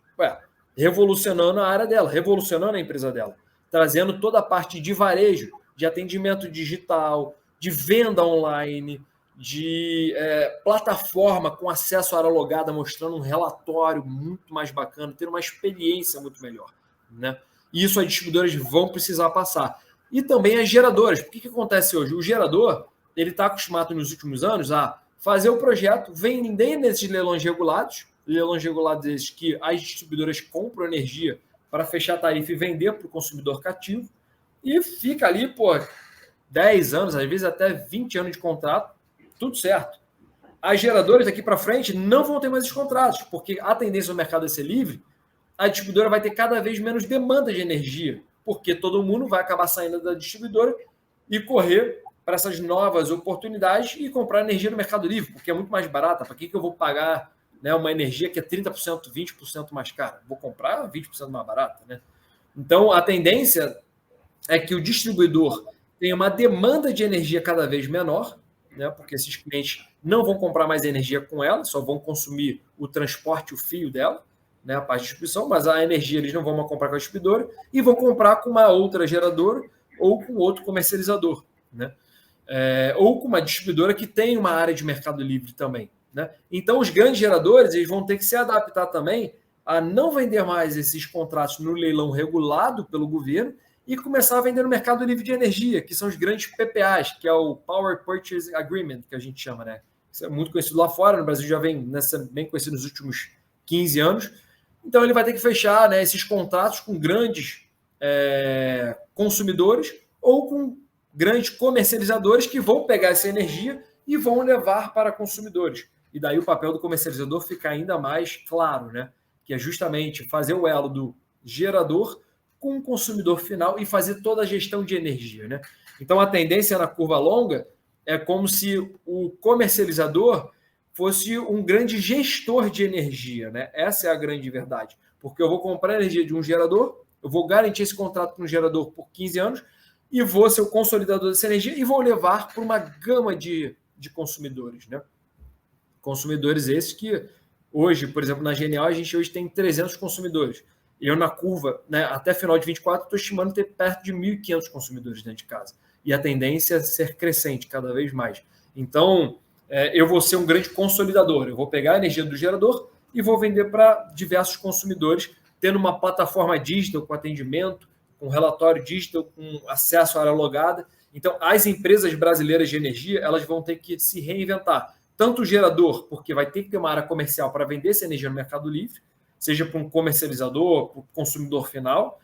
Revolucionando a área dela, revolucionando a empresa dela, trazendo toda a parte de varejo, de atendimento digital, de venda online, de plataforma com acesso à área logada, mostrando um relatório muito mais bacana, ter uma experiência muito melhor. Né? E isso as distribuidoras vão precisar passar. E também as geradoras. O que acontece hoje? O gerador ele está acostumado nos últimos anos a fazer o projeto, vender nesses leilões regulados esses que as distribuidoras compram energia para fechar a tarifa e vender para o consumidor cativo, e fica ali, 10 anos, às vezes até 20 anos de contrato, tudo certo. As geradoras daqui para frente não vão ter mais esses contratos, porque a tendência do mercado é ser livre, a distribuidora vai ter cada vez menos demanda de energia, porque todo mundo vai acabar saindo da distribuidora e correr para essas novas oportunidades e comprar energia no Mercado Livre, porque é muito mais barata. Para que eu vou pagar, né, uma energia que é 30%, 20% mais cara? Vou comprar 20% mais barata. Né? Então, a tendência é que o distribuidor tenha uma demanda de energia cada vez menor, né, porque esses clientes não vão comprar mais energia com ela, só vão consumir o transporte, o fio dela, né, a parte de distribuição, mas a energia eles não vão mais comprar com a distribuidora e vão comprar com uma outra geradora ou com outro comercializador. Né? Ou com uma distribuidora que tem uma área de mercado livre também. Né? Então, os grandes geradores eles vão ter que se adaptar também a não vender mais esses contratos no leilão regulado pelo governo e começar a vender no mercado livre de energia, que são os grandes PPAs, que é o Power Purchase Agreement, que a gente chama. Né? Isso é muito conhecido lá fora, no Brasil já vem bem conhecido nos últimos 15 anos. Então, ele vai ter que fechar, né, esses contratos com grandes consumidores ou com grandes comercializadores que vão pegar essa energia e vão levar para consumidores. E daí o papel do comercializador fica ainda mais claro, né? Que é justamente fazer o elo do gerador com o consumidor final e fazer toda a gestão de energia. Né? Então, a tendência na curva longa é como se o comercializador fosse um grande gestor de energia. Né? Essa é a grande verdade. Porque eu vou comprar energia de um gerador, eu vou garantir esse contrato com um gerador por 15 anos, e vou ser o consolidador dessa energia e vou levar para uma gama de consumidores. Né? Consumidores esses que hoje, por exemplo, na Genial, a gente hoje tem 300 consumidores. Eu, na curva, né, até final de 24, estou estimando ter perto de 1.500 consumidores dentro de casa. E a tendência é ser crescente cada vez mais. Então, eu vou ser um grande consolidador. Eu vou pegar a energia do gerador e vou vender para diversos consumidores, tendo uma plataforma digital com atendimento, com relatório digital, com acesso à área logada. Então, as empresas brasileiras de energia elas vão ter que se reinventar. Tanto o gerador, porque vai ter que ter uma área comercial para vender essa energia no Mercado Livre, seja para um comercializador, para o consumidor final,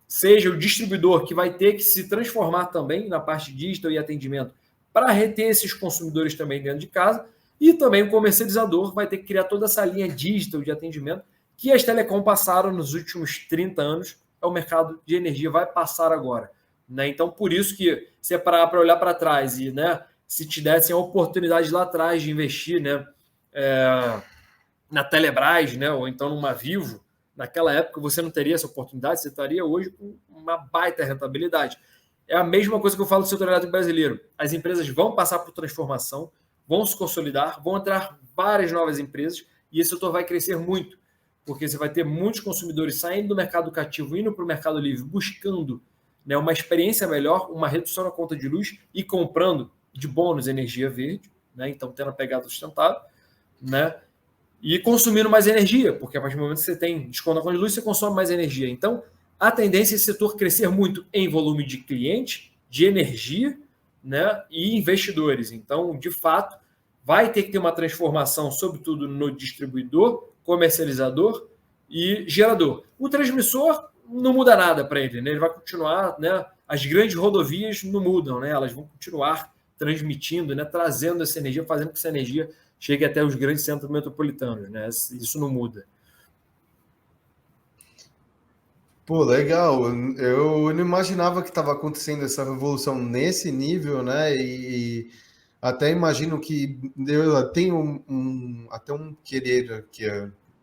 seja o distribuidor, que vai ter que se transformar também na parte digital e atendimento para reter esses consumidores também dentro de casa, e também o comercializador vai ter que criar toda essa linha digital de atendimento que as telecom passaram nos últimos 30 anos, o mercado de energia vai passar agora. Né? Então, por isso que se é para olhar para trás e, né, se te dessem a oportunidade lá atrás de investir, né, na Telebrás, né, ou então numa Vivo, naquela época você não teria essa oportunidade, você estaria hoje com uma baita rentabilidade. É a mesma coisa que eu falo do setor elétrico brasileiro. As empresas vão passar por transformação, vão se consolidar, vão entrar várias novas empresas e esse setor vai crescer muito, porque você vai ter muitos consumidores saindo do mercado cativo, indo para o mercado livre, buscando, né, uma experiência melhor, uma redução na conta de luz e comprando de bônus energia verde. né? Então tendo a pegada sustentável, né? E consumindo mais energia, porque a partir do momento que você tem desconto na conta de luz, você consome mais energia. Então, a tendência é esse setor crescer muito em volume de clientes, de energia, né, e investidores. Então, de fato, vai ter que ter uma transformação, sobretudo no distribuidor, comercializador e gerador. O transmissor não muda nada para ele, né? Ele vai continuar, né? As grandes rodovias não mudam, né? Elas vão continuar transmitindo, né? Trazendo essa energia, fazendo que essa energia chegue até os grandes centros metropolitanos, né? Isso não muda. Pô, legal. Eu não imaginava que estava acontecendo essa revolução nesse nível, né? E até imagino que eu tenho até um querer que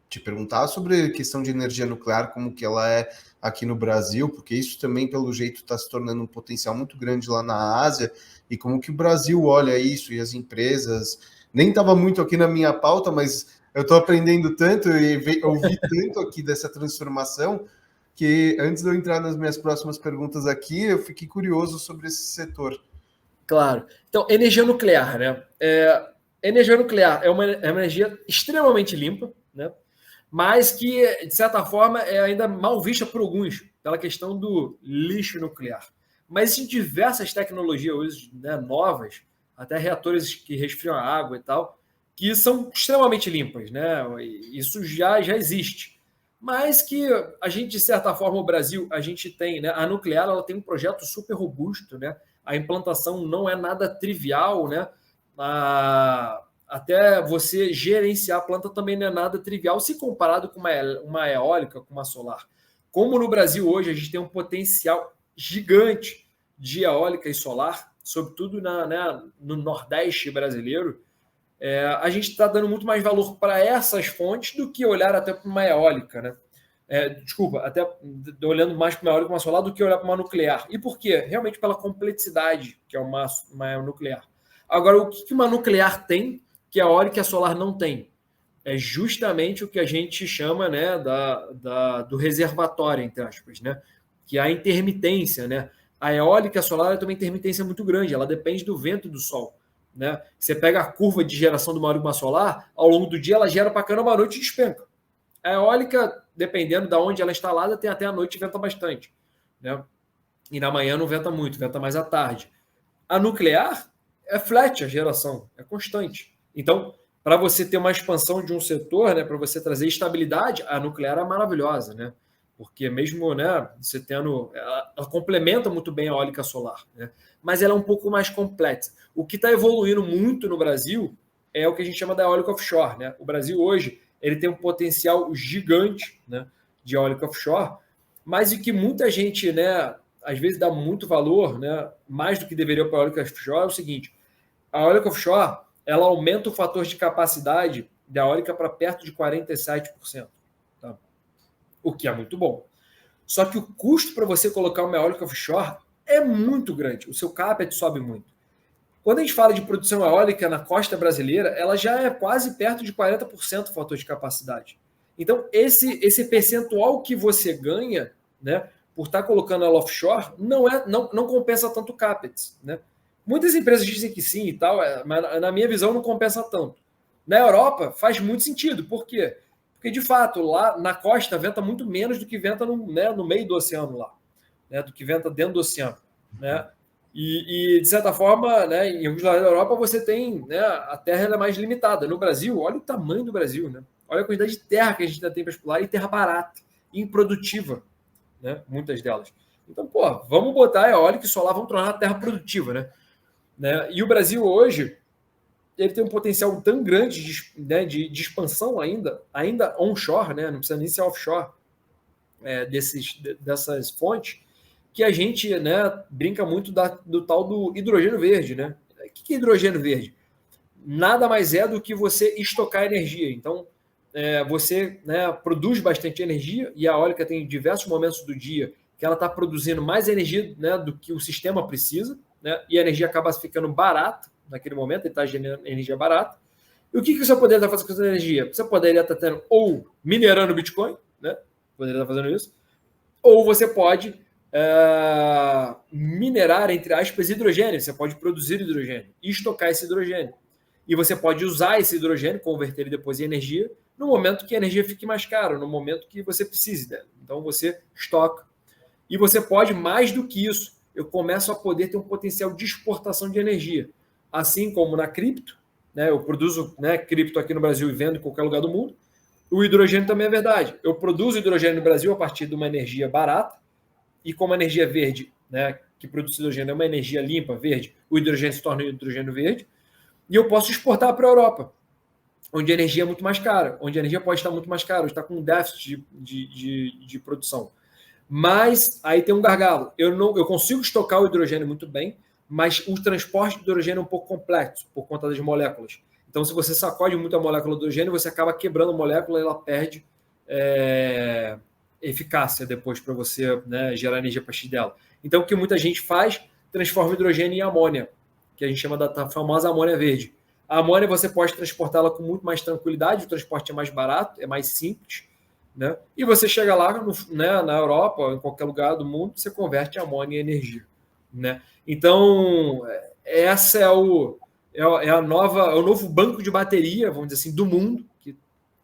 te perguntar sobre a questão de energia nuclear, como que ela é aqui no Brasil, porque isso também, pelo jeito, está se tornando um potencial muito grande lá na Ásia, e como que o Brasil olha isso e as empresas. Nem estava muito aqui na minha pauta, mas eu estou aprendendo tanto e ouvi tanto aqui dessa transformação que antes de eu entrar nas minhas próximas perguntas aqui, eu fiquei curioso sobre esse setor. Claro. Então, energia nuclear, né? Energia nuclear é uma energia extremamente limpa, né? Mas que, de certa forma, é ainda mal vista por alguns, pela questão do lixo nuclear. Mas existem diversas tecnologias hoje, né, novas, até reatores que resfriam a água e tal, que são extremamente limpas, né? Isso já existe. Mas que a gente, de certa forma, o Brasil, a gente tem, né? A nuclear, ela tem um projeto super robusto, né? A implantação não é nada trivial, né? Até você gerenciar a planta também não é nada trivial se comparado com uma eólica, com uma solar. Como no Brasil hoje a gente tem um potencial gigante de eólica e solar, sobretudo no Nordeste brasileiro, a gente está dando muito mais valor para essas fontes do que olhar até para uma eólica, né? Desculpa, até olhando mais para uma eólica e uma solar do que olhar para uma nuclear. E por quê? Realmente pela complexidade que é uma nuclear. Agora, o que uma nuclear tem que a eólica e a solar não tem? É justamente o que a gente chama, né, do reservatório, entre aspas, né? Que é a intermitência, né? A eólica e a solar tem uma intermitência muito grande, ela depende do vento e do sol. Né? Você pega a curva de geração de uma solar, ao longo do dia ela gera para caramba, à noite e despenca. A eólica, dependendo de onde ela é instalada, tem até a noite e venta bastante. Né? E na manhã não venta muito, venta mais à tarde. A nuclear é flat a geração, é constante. Então, para você ter uma expansão de um setor, né, para você trazer estabilidade, a nuclear é maravilhosa, né? Porque mesmo, né, você tendo, ela complementa muito bem a eólica solar, né? Mas ela é um pouco mais complexa. O que está evoluindo muito no Brasil é o que a gente chama da eólica offshore, né? O Brasil hoje ele tem um potencial gigante, né, de eólica offshore, mas e que muita gente, né, às vezes dá muito valor, né, mais do que deveria para a eólica offshore, é o seguinte: a eólica offshore ela aumenta o fator de capacidade da eólica para perto de 47%. Tá? O que é muito bom. Só que o custo para você colocar uma eólica offshore é muito grande. O seu CAPEX sobe muito. Quando a gente fala de produção eólica na costa brasileira, ela já é quase perto de 40% o fator de capacidade. Então, esse percentual que você ganha, né, por estar colocando ela offshore, não compensa tanto o CAPEX. Né? Muitas empresas dizem que sim e tal, mas na minha visão não compensa tanto. Na Europa faz muito sentido. Por quê? Porque, de fato, lá na costa venta muito menos do que venta no meio do oceano lá, né, do que venta dentro do oceano. Né? E, de certa forma, né, em alguns lugares da Europa você tem, né, a terra é mais limitada. No Brasil, olha o tamanho do Brasil, né? Olha a quantidade de terra que a gente ainda tem para explorar, e terra barata, improdutiva, né? Muitas delas. Então, pô, vamos botar a eólica e solar, vamos tornar a terra produtiva, né? E o Brasil hoje ele tem um potencial tão grande de expansão ainda onshore, né? Não precisa nem ser offshore, dessas fontes, que a gente, né, brinca muito do tal do hidrogênio verde. Né? O que é hidrogênio verde? Nada mais é do que você estocar energia. Então, você, né, produz bastante energia, e a eólica tem diversos momentos do dia que ela está produzindo mais energia, né, do que o sistema precisa, né, e a energia acaba ficando barata naquele momento, ele está gerando energia barata. E o que você poderia estar fazendo com essa energia? Você poderia estar tendo ou minerando Bitcoin, né, poderia estar fazendo isso, ou você pode minerar, entre aspas, hidrogênio. Você pode produzir hidrogênio e estocar esse hidrogênio. E você pode usar esse hidrogênio, converter ele depois em energia, no momento que a energia fique mais cara, no momento que você precise dela. Então você estoca. E você pode, mais do que isso, eu começo a poder ter um potencial de exportação de energia. Assim como na cripto, né, eu produzo, né, cripto aqui no Brasil e vendo em qualquer lugar do mundo. O hidrogênio também é verdade. Eu produzo hidrogênio no Brasil a partir de uma energia barata, e como a energia verde, né, que produz hidrogênio é uma energia limpa, verde, o hidrogênio se torna hidrogênio verde, e eu posso exportar para a Europa, onde a energia é muito mais cara, onde a energia pode estar muito mais cara, onde está com um déficit de produção. Mas aí tem um gargalo. Eu consigo estocar o hidrogênio muito bem, mas o transporte de hidrogênio é um pouco complexo por conta das moléculas. Então, se você sacode muito a molécula de hidrogênio, você acaba quebrando a molécula e ela perde eficácia depois para você, né, gerar energia a partir dela. Então, o que muita gente faz, transforma o hidrogênio em amônia, que a gente chama da famosa amônia verde. A amônia você pode transportá-la com muito mais tranquilidade, o transporte é mais barato, é mais simples, né? E você chega lá né, na Europa, em qualquer lugar do mundo, você converte a amônia em energia, né? Então, essa é o novo banco de bateria, vamos dizer assim, do mundo, que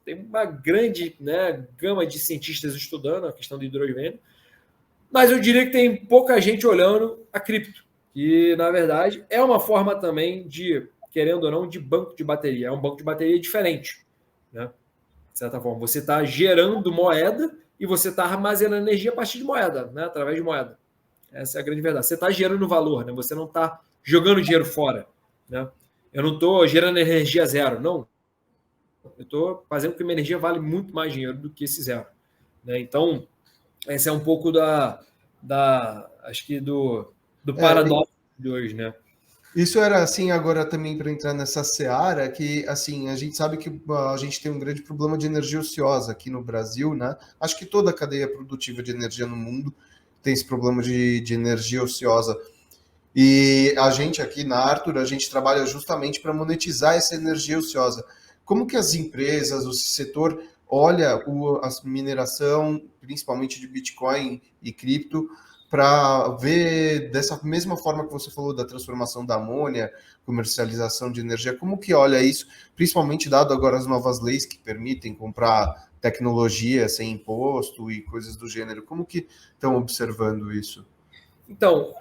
tem uma grande, né, gama de cientistas estudando a questão do hidrogênio, mas eu diria que tem pouca gente olhando a cripto, que, na verdade, é uma forma também de, querendo ou não, de banco de bateria. É um banco de bateria diferente, né? De certa forma. Você está gerando moeda e você está armazenando energia a partir de moeda, né? Através de moeda. Essa é a grande verdade. Você está gerando valor, né? Você não está jogando dinheiro fora, né? Eu não estou gerando energia zero, não. Eu estou fazendo com que minha energia vale muito mais dinheiro do que esse zero, né? Então, esse é um pouco acho que do paradoxo de hoje, né? Isso era assim, agora também para entrar nessa seara, que assim, a gente sabe que a gente tem um grande problema de energia ociosa aqui no Brasil, né? Acho que toda a cadeia produtiva de energia no mundo tem esse problema de energia ociosa. E a gente aqui na Arthur, a gente trabalha justamente para monetizar essa energia ociosa. Como que as empresas, o setor olha a mineração, principalmente de Bitcoin e cripto, para ver dessa mesma forma que você falou da transformação da amônia, comercialização de energia, como que olha isso, principalmente dado agora as novas leis que permitem comprar tecnologia sem imposto e coisas do gênero, como que estão observando isso? Então,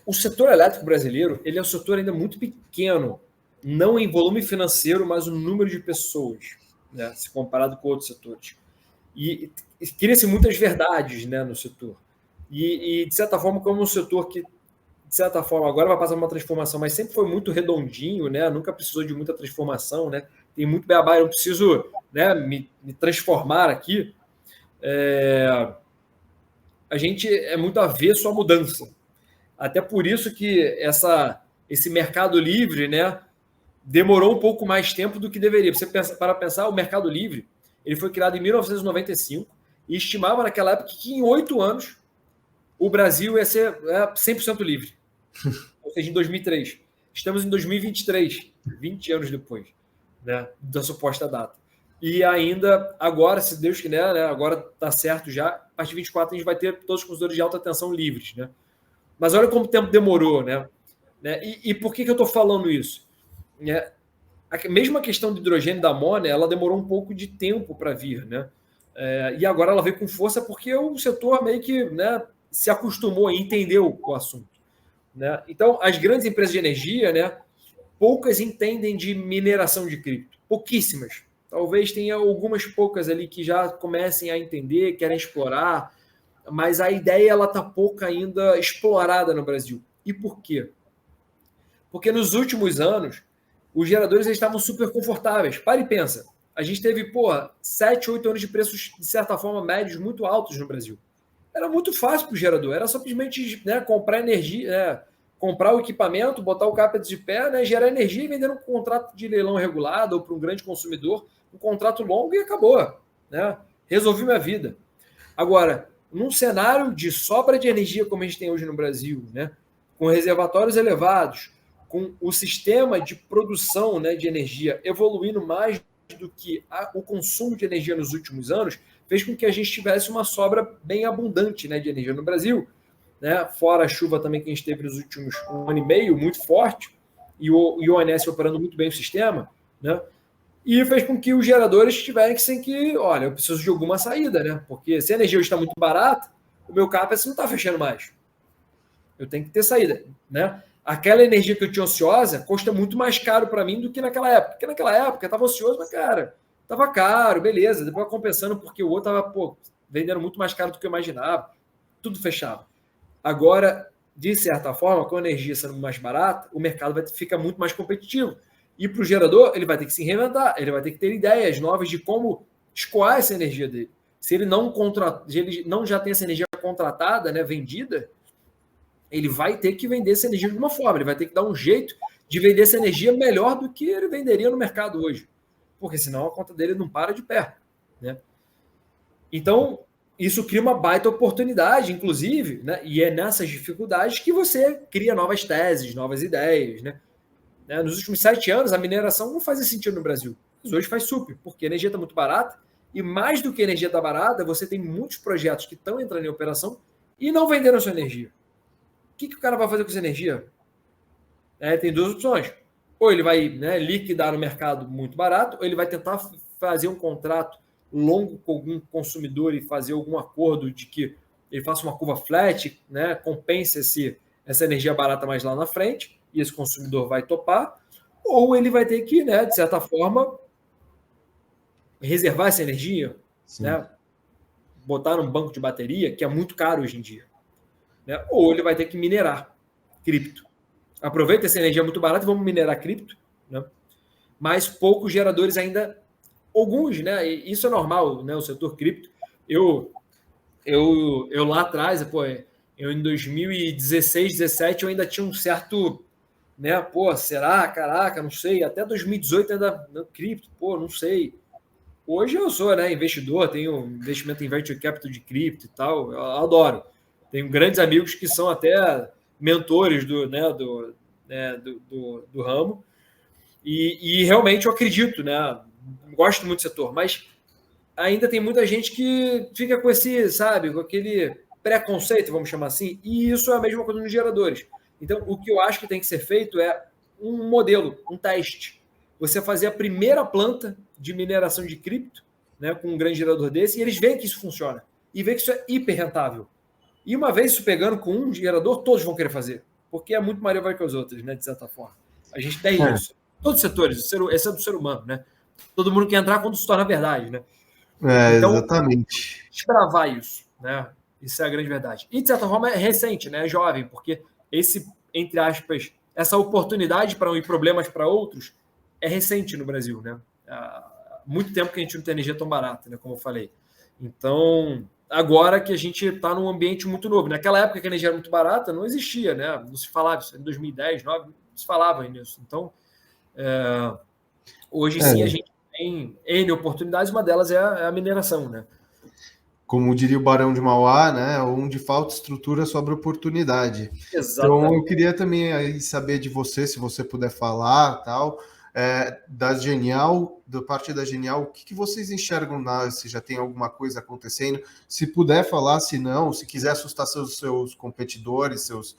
o setor elétrico brasileiro, ele é um setor ainda muito pequeno, não em volume financeiro, mas no número de pessoas, né, se comparado com outros setores. E cria-se muitas verdades, né, no setor. E, de certa forma, como um setor que, de certa forma, agora vai passar uma transformação, mas sempre foi muito redondinho, né, nunca precisou de muita transformação, né, tem muito beabá, eu não preciso, né, me transformar aqui. A gente é muito avesso à mudança. Até por isso que esse mercado livre, né, demorou um pouco mais tempo do que deveria. Você para pensar, o Mercado Livre ele foi criado em 1995 e estimava naquela época que em 8 anos o Brasil ia ser 100% livre. Ou seja, em 2003. Estamos em 2023, 20 anos depois, né, da suposta data. E ainda, agora, se Deus quiser, né, agora está certo já, a partir de 24 a gente vai ter todos os consumidores de alta tensão livres, né? Mas olha como o tempo demorou, né? E por que eu estou falando isso? Mesmo a questão do hidrogênio da amônia, ela demorou um pouco de tempo para vir, né? E agora ela veio com força porque o setor meio que, né, se acostumou e entendeu o assunto, né? Então, as grandes empresas de energia, né, poucas entendem de mineração de cripto, pouquíssimas. Talvez tenha algumas poucas ali que já comecem a entender, querem explorar, mas a ideia ela está pouco ainda explorada no Brasil. E por quê? Porque nos últimos anos, os geradores estavam super confortáveis. Para e pensa. A gente teve, 7, 8 anos de preços, de certa forma, médios muito altos no Brasil. Era muito fácil para o gerador. Era simplesmente, né, comprar energia, né, comprar o equipamento, botar o CAPEX de pé, né, gerar energia e vender um contrato de leilão regulado ou para um grande consumidor, um contrato longo e acabou, né? Resolvi minha vida. Agora, num cenário de sobra de energia como a gente tem hoje no Brasil, né, com reservatórios elevados, com o sistema de produção, né, de energia evoluindo mais do que o consumo de energia nos últimos anos, fez com que a gente tivesse uma sobra bem abundante, né, de energia no Brasil, né, fora a chuva também que a gente teve nos últimos 1 ano e meio, muito forte, e o ONS operando muito bem o sistema, né? E fez com que os geradores tivessem que, olha, eu preciso de alguma saída, né? Porque se a energia hoje está muito barata, o meu CAPEX não está fechando mais. Eu tenho que ter saída, né? Aquela energia que eu tinha ociosa custa muito mais caro para mim do que naquela época. Porque naquela época eu estava ocioso, mas, cara, estava caro, beleza. Depois compensando porque o outro estava, vendendo muito mais caro do que eu imaginava. Tudo fechava. Agora, de certa forma, com a energia sendo mais barata, o mercado fica muito mais competitivo. E para o gerador, ele vai ter que se reinventar, ele vai ter que ter ideias novas de como escoar essa energia dele. Se ele não já tem essa energia contratada, né, vendida, ele vai ter que vender essa energia de uma forma, ele vai ter que dar um jeito de vender essa energia melhor do que ele venderia no mercado hoje. Porque senão a conta dele não para de pé, né? Então, isso cria uma baita oportunidade, inclusive, né? E é nessas dificuldades que você cria novas teses, novas ideias, né? Nos últimos 7 anos, a mineração não fazia sentido no Brasil. Mas hoje faz super, porque a energia está muito barata, e mais do que a energia está barata, você tem muitos projetos que estão entrando em operação e não venderam sua energia. O que o cara vai fazer com essa energia? Tem 2 opções. Ou ele vai, né, liquidar no mercado muito barato, ou ele vai tentar fazer um contrato longo com algum consumidor e fazer algum acordo de que ele faça uma curva flat, né, compense essa energia barata mais lá na frente, e esse consumidor vai topar, ou ele vai ter que, né, de certa forma, reservar essa energia, né, botar num banco de bateria, que é muito caro hoje em dia. Né? Ou ele vai ter que minerar cripto. Aproveita essa energia muito barata e vamos minerar cripto, né? Mas poucos geradores ainda, alguns, né? E isso é normal, né? O setor cripto. Eu lá atrás, eu em 2016, 2017, eu ainda tinha um certo, né? Será? Caraca, não sei. Até 2018 ainda cripto, não sei. Hoje eu sou, né, investidor, tenho investimento em venture capital de cripto e tal, eu adoro. Tenho grandes amigos que são até mentores do ramo. E realmente eu acredito, né? Gosto muito do setor, mas ainda tem muita gente que fica com esse, sabe, com aquele preconceito, vamos chamar assim, e isso é a mesma coisa nos geradores. Então, o que eu acho que tem que ser feito é um modelo, um teste. Você fazer a primeira planta de mineração de cripto, né, com um grande gerador desse, e eles veem que isso funciona. E veem que isso é hiper rentável. E uma vez isso pegando com um gerador, todos vão querer fazer. Porque é muito maior que os outros, né, de certa forma. A gente tem isso. Todos os setores, esse é do ser humano, né? Todo mundo quer entrar quando se torna verdade, né? Então, exatamente. Desbravar isso, né? Isso é a grande verdade. E, de certa forma, é recente, né? É jovem, porque entre aspas, essa oportunidade para um e problemas para outros é recente no Brasil, né? Há muito tempo que a gente não tem energia tão barata, né? Como eu falei. Então, agora que a gente está num ambiente muito novo. Naquela época que a energia era muito barata, não existia, né? Não se falava isso. Em 2010, 2009, não se falava nisso. Então, hoje sim a gente tem N oportunidades, uma delas é a mineração, né? Como diria o Barão de Mauá, né? Onde falta estrutura, sobra oportunidade. Exatamente. Então, eu queria também aí saber de você, se você puder falar, tal, da Genial, da parte da Genial, o que vocês enxergam lá? Se já tem alguma coisa acontecendo? Se puder falar, se não, se quiser assustar seus competidores, seus...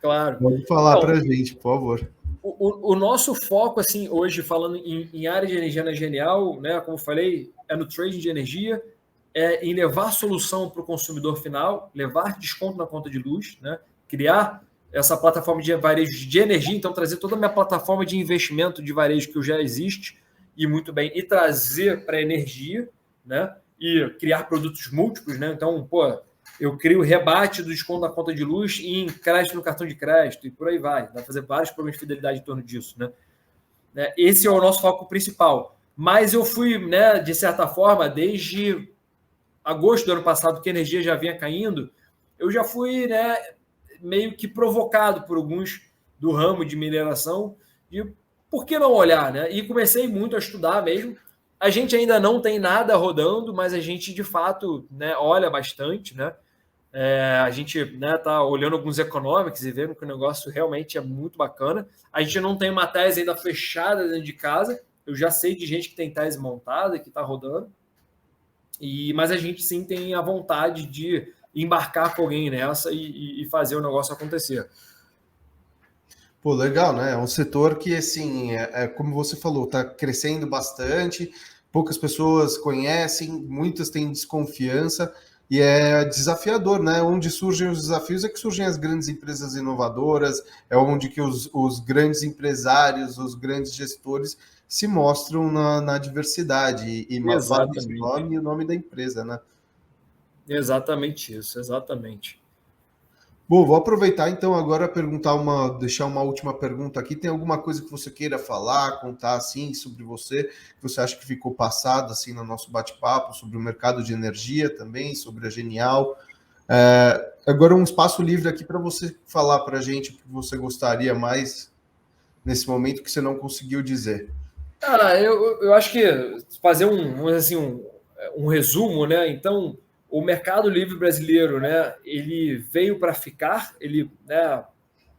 Claro. Pode falar para a gente, por favor. O nosso foco, assim, hoje, falando em área de energia na Genial, né, como eu falei, é no trading de energia, é em levar solução para o consumidor final, levar desconto na conta de luz, né, criar essa plataforma de varejo de energia, então trazer toda a minha plataforma de investimento de varejo que já existe, e muito bem, e trazer para a energia, né, e criar produtos múltiplos, né, então, eu crio rebate do desconto da conta de luz em crédito no cartão de crédito e por aí vai. Vai fazer vários programas de fidelidade em torno disso, né? Esse é o nosso foco principal. Mas eu fui, né, de certa forma, desde agosto do ano passado, que a energia já vinha caindo, eu já fui, né, meio que provocado por alguns do ramo de mineração e por que não olhar, né? E comecei muito a estudar mesmo. A gente ainda não tem nada rodando, mas a gente, de fato, né, olha bastante, né? A gente está olhando alguns economics e vendo que o negócio realmente é muito bacana. A gente não tem uma tese ainda fechada dentro de casa. Eu já sei de gente que tem tese montada, que está rodando. Mas a gente sim tem a vontade de embarcar com alguém nessa e fazer o negócio acontecer. Pô, legal, né? É um setor que, assim, como você falou, está crescendo bastante, poucas pessoas conhecem, muitas têm desconfiança, e é desafiador, né? Onde surgem os desafios é que surgem as grandes empresas inovadoras, é onde que os grandes empresários, os grandes gestores se mostram na diversidade, e valoriza o Exatamente. nome e o nome da empresa, né? Exatamente isso, exatamente. Bom, vou aproveitar então agora deixar uma última pergunta aqui. Tem alguma coisa que você queira falar, contar assim sobre você, que você acha que ficou passado assim no nosso bate-papo sobre o mercado de energia também, sobre a Genial? Agora um espaço livre aqui para você falar para a gente o que você gostaria mais nesse momento que você não conseguiu dizer. Eu acho que fazer um resumo, né? Então, o mercado livre brasileiro, né? Ele veio para ficar, ele, né?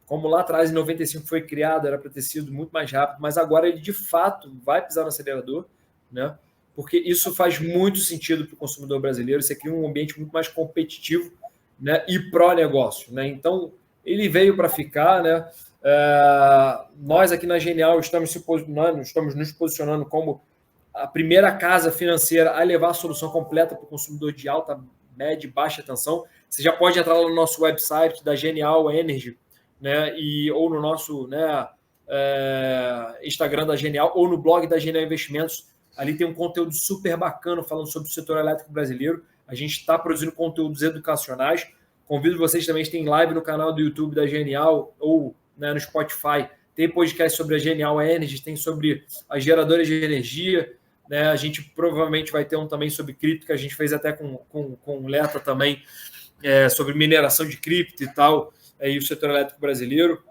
Como lá atrás, em 95, foi criado, era para ter sido muito mais rápido, mas agora ele de fato vai pisar no acelerador, né? Porque isso faz muito sentido para o consumidor brasileiro. Você cria um ambiente muito mais competitivo, né? E pró-negócio, né? Então, ele veio para ficar, né? Nós aqui na Genial estamos nos posicionando como a primeira casa financeira a levar a solução completa para o consumidor de alta, média e baixa tensão. Você já pode entrar lá no nosso website da Genial Energy, né? Ou no nosso, né, Instagram da Genial, ou no blog da Genial Investimentos. Ali tem um conteúdo super bacana falando sobre o setor elétrico brasileiro. A gente está produzindo conteúdos educacionais. Convido vocês também, tem live no canal do YouTube da Genial ou, né, no Spotify. Tem podcast sobre a Genial Energy, tem sobre as geradoras de energia. Né? A gente provavelmente vai ter um também sobre cripto, que a gente fez até com o Leta também, sobre mineração de cripto e tal, e o setor elétrico brasileiro.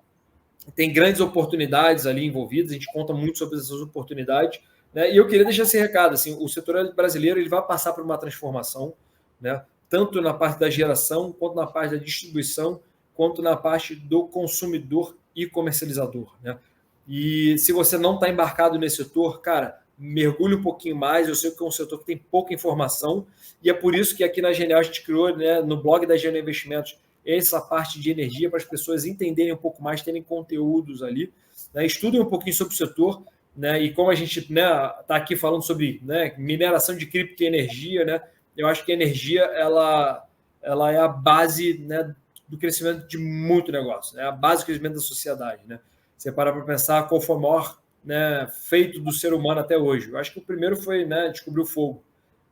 Tem grandes oportunidades ali envolvidas, a gente conta muito sobre essas oportunidades. Né? E eu queria deixar esse recado, assim, o setor brasileiro ele vai passar por uma transformação, né? Tanto na parte da geração, quanto na parte da distribuição, quanto na parte do consumidor e comercializador. Né? E se você não está embarcado nesse setor, cara, mergulhe um pouquinho mais. Eu sei que é um setor que tem pouca informação, e é por isso que aqui na Genial a gente criou, né, no blog da Genial Investimentos, essa parte de energia para as pessoas entenderem um pouco mais, terem conteúdos ali, né, estudem um pouquinho sobre o setor, né, e como a gente está, né, aqui falando sobre, né, mineração de cripto e energia, né, eu acho que a energia ela é a base, né, do crescimento de muito negócio, né, a base do crescimento da sociedade. Né. Você para pensar qual foi o maior, né, feito do ser humano até hoje. Eu acho que o primeiro foi, né, descobrir o fogo,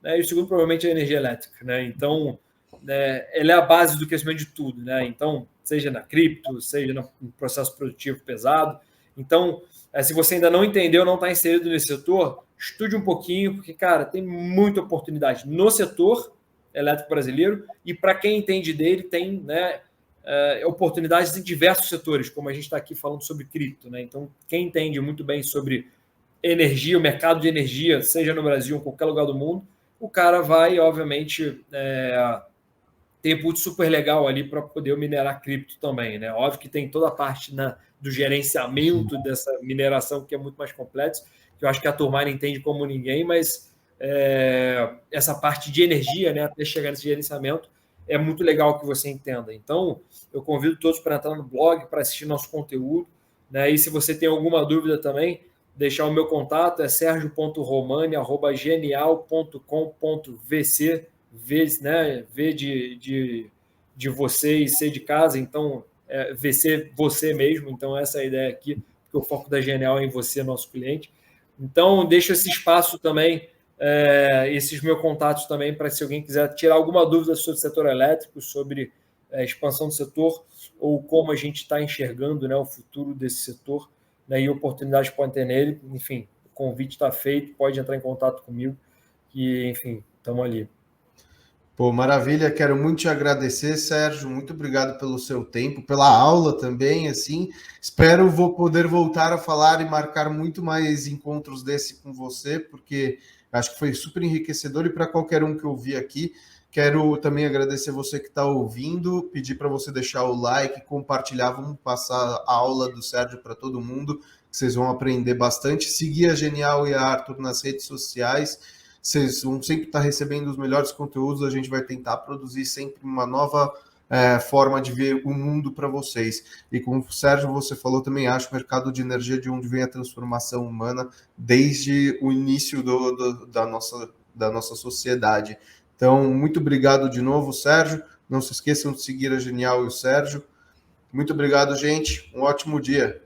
né, e o segundo provavelmente é a energia elétrica. Né. Então, né, ela é a base do crescimento de tudo. Né. Então, seja na cripto, seja no processo produtivo pesado. Então, se você ainda não entendeu, não está inserido nesse setor, estude um pouquinho, porque, cara, tem muita oportunidade no setor elétrico brasileiro, e para quem entende dele, tem, né, oportunidades em diversos setores, como a gente está aqui falando sobre cripto. Né? Então, quem entende muito bem sobre energia, o mercado de energia, seja no Brasil ou em qualquer lugar do mundo, o cara vai, obviamente, ter input super legal ali para poder minerar cripto também. Né? Óbvio que tem toda a parte do gerenciamento dessa mineração, que é muito mais complexo, que eu acho que a Turmine entende como ninguém, mas essa parte de energia, né, até chegar nesse gerenciamento, é muito legal que você entenda. Então, eu convido todos para entrar no blog, para assistir nosso conteúdo. Né? E se você tem alguma dúvida também, deixar o meu contato, é sergio.romani@genial.com.vc, né? V de você e C de casa, então VC você mesmo. Então, essa é a ideia aqui, porque o foco da Genial é em você, nosso cliente. Então, deixo esse espaço também, esses meus contatos também, para se alguém quiser tirar alguma dúvida sobre o setor elétrico, sobre a expansão do setor, ou como a gente está enxergando, né, o futuro desse setor, né, e oportunidades que pode ter nele. Enfim, o convite está feito, pode entrar em contato comigo, e, enfim, estamos ali. Pô, maravilha, quero muito te agradecer, Sérgio, muito obrigado pelo seu tempo, pela aula também, assim, espero poder voltar a falar e marcar muito mais encontros desse com você, porque acho que foi super enriquecedor, e para qualquer um que ouvir aqui, quero também agradecer você que está ouvindo, pedir para você deixar o like, compartilhar, vamos passar a aula do Sérgio para todo mundo, que vocês vão aprender bastante, seguir a Genial e a Arthur nas redes sociais. Vocês vão sempre estar recebendo os melhores conteúdos, a gente vai tentar produzir sempre uma nova forma de ver o mundo para vocês. E como o Sérgio, você falou, também acho o mercado de energia de onde vem a transformação humana desde o início da nossa sociedade. Então, muito obrigado de novo, Sérgio. Não se esqueçam de seguir a Genial e o Sérgio. Muito obrigado, gente. Um ótimo dia.